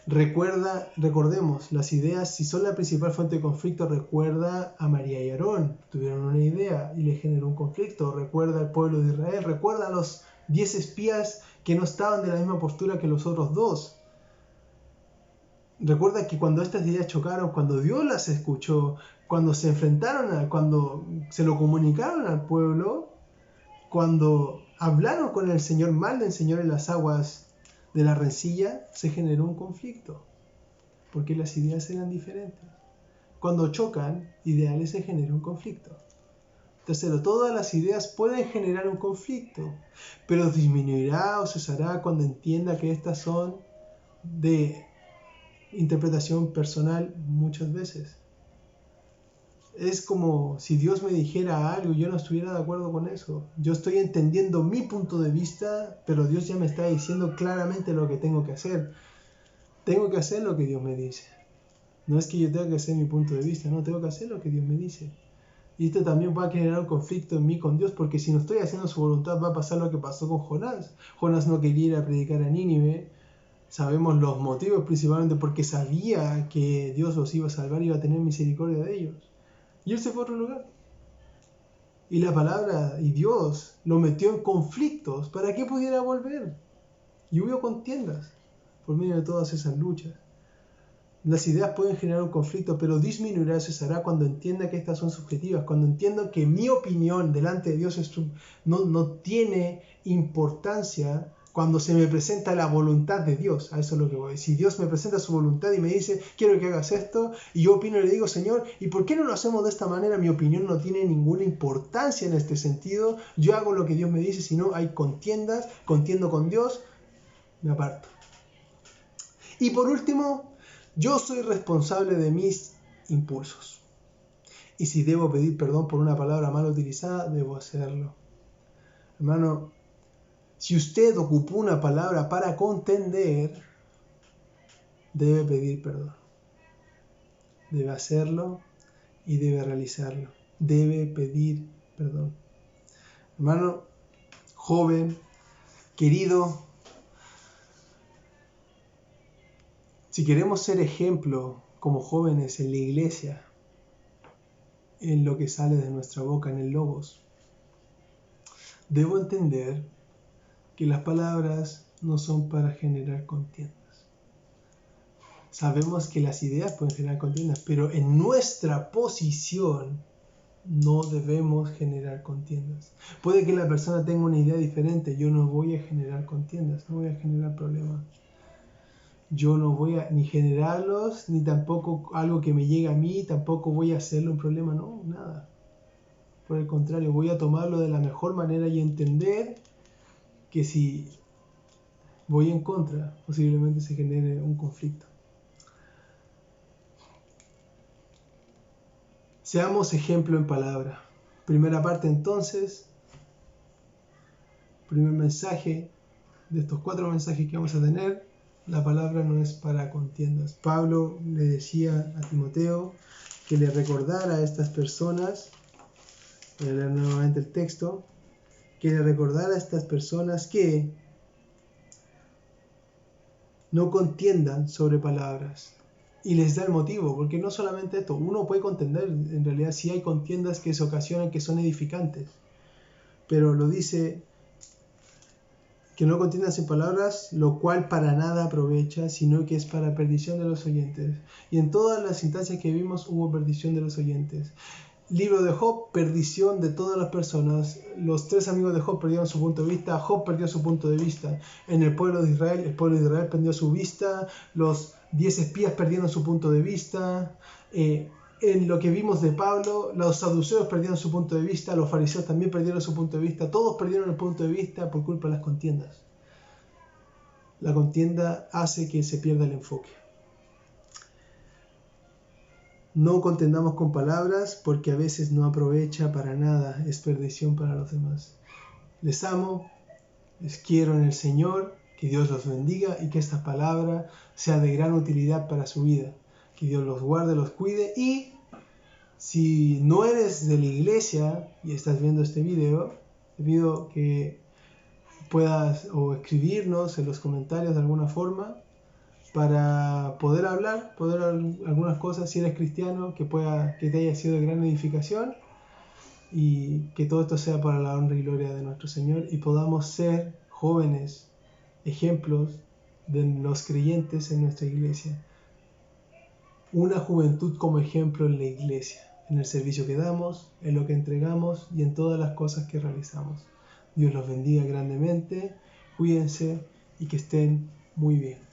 Recordemos, las ideas, si son la principal fuente de conflicto, recuerda a María y Aarón. Tuvieron una idea y le generó un conflicto. Recuerda al pueblo de Israel. Recuerda a los 10 espías que no estaban de la misma postura que los otros 2. Recuerda que cuando estas ideas chocaron, cuando Dios las escuchó, cuando se enfrentaron, cuando se lo comunicaron al pueblo, cuando hablaron con el Señor mal del Señor en las aguas de la rencilla, se generó un conflicto, porque las ideas eran diferentes. Cuando chocan ideales se genera un conflicto. Tercero, todas las ideas pueden generar un conflicto, pero disminuirá o cesará cuando entienda que estas son de interpretación personal muchas veces. Es como si Dios me dijera algo y yo no estuviera de acuerdo con eso. Yo estoy entendiendo mi punto de vista, pero Dios ya me está diciendo claramente lo que tengo que hacer. Tengo que hacer lo que Dios me dice. No es que yo tenga que hacer mi punto de vista, no, tengo que hacer lo que Dios me dice. Y esto también va a generar un conflicto en mí con Dios, porque si no estoy haciendo su voluntad va a pasar lo que pasó con Jonás. Jonás no quería ir a predicar a Nínive. Sabemos los motivos principalmente porque sabía que Dios los iba a salvar y iba a tener misericordia de ellos. Y él se fue a otro lugar. Y la palabra y Dios lo metió en conflictos para que pudiera volver. Y hubo contiendas por medio de todas esas luchas. Las ideas pueden generar un conflicto, pero disminuirá, cesará cuando entienda que estas son subjetivas, cuando entiendo que mi opinión delante de Dios no tiene importancia cuando se me presenta la voluntad de Dios. A eso es lo que voy. Si Dios me presenta su voluntad y me dice, quiero que hagas esto, y yo opino y le digo, Señor, ¿y por qué no lo hacemos de esta manera? Mi opinión no tiene ninguna importancia en este sentido. Yo hago lo que Dios me dice, si no hay contiendas, contiendo con Dios, me aparto. Y por último, yo soy responsable de mis impulsos. Y si debo pedir perdón por una palabra mal utilizada, debo hacerlo. Hermano, si usted ocupó una palabra para contender, debe pedir perdón. Debe hacerlo y debe realizarlo. Debe pedir perdón. Hermano, joven, querido, si queremos ser ejemplo como jóvenes en la iglesia, en lo que sale de nuestra boca, en el logos, debo entender que las palabras no son para generar contiendas. Sabemos que las ideas pueden generar contiendas, pero en nuestra posición no debemos generar contiendas. Puede que la persona tenga una idea diferente, yo no voy a generar contiendas, no voy a generar problemas. Yo no voy a ni generarlos, ni tampoco algo que me llegue a mí, tampoco voy a hacerle un problema, no, nada. Por el contrario, voy a tomarlo de la mejor manera y entender que si voy en contra, posiblemente se genere un conflicto. Seamos ejemplo en palabra. Primera parte entonces, primer mensaje de estos 4 mensajes que vamos a tener, la palabra no es para contiendas. Pablo le decía a Timoteo que le recordara a estas personas, voy a leer nuevamente el texto, que le recordara a estas personas que no contiendan sobre palabras. Y les da el motivo, porque no solamente esto, uno puede contender, en realidad sí hay contiendas que se ocasionan que son edificantes, pero lo dice que no contiendan sin palabras, lo cual para nada aprovecha, sino que es para perdición de los oyentes. Y en todas las instancias que vimos hubo perdición de los oyentes. Libro de Job, perdición de todas las personas. Los 3 amigos de Job perdieron su punto de vista, Job perdió su punto de vista. En el pueblo de Israel, el pueblo de Israel perdió su vista, los 10 espías perdieron su punto de vista. En lo que vimos de Pablo, los saduceos perdieron su punto de vista, los fariseos también perdieron su punto de vista, todos perdieron el punto de vista por culpa de las contiendas. La contienda hace que se pierda el enfoque. No contendamos con palabras porque a veces no aprovecha para nada, es perdición para los demás. Les amo, les quiero en el Señor, que Dios los bendiga y que esta palabra sea de gran utilidad para su vida. Que Dios los guarde, los cuide y si no eres de la iglesia y estás viendo este video, te pido que puedas o escribirnos en los comentarios de alguna forma para poder hablar algunas cosas, si eres cristiano, que te haya sido de gran edificación y que todo esto sea para la honra y gloria de nuestro Señor y podamos ser jóvenes ejemplos de los creyentes en nuestra iglesia. Una juventud como ejemplo en la iglesia, en el servicio que damos, en lo que entregamos y en todas las cosas que realizamos. Dios los bendiga grandemente, cuídense y que estén muy bien.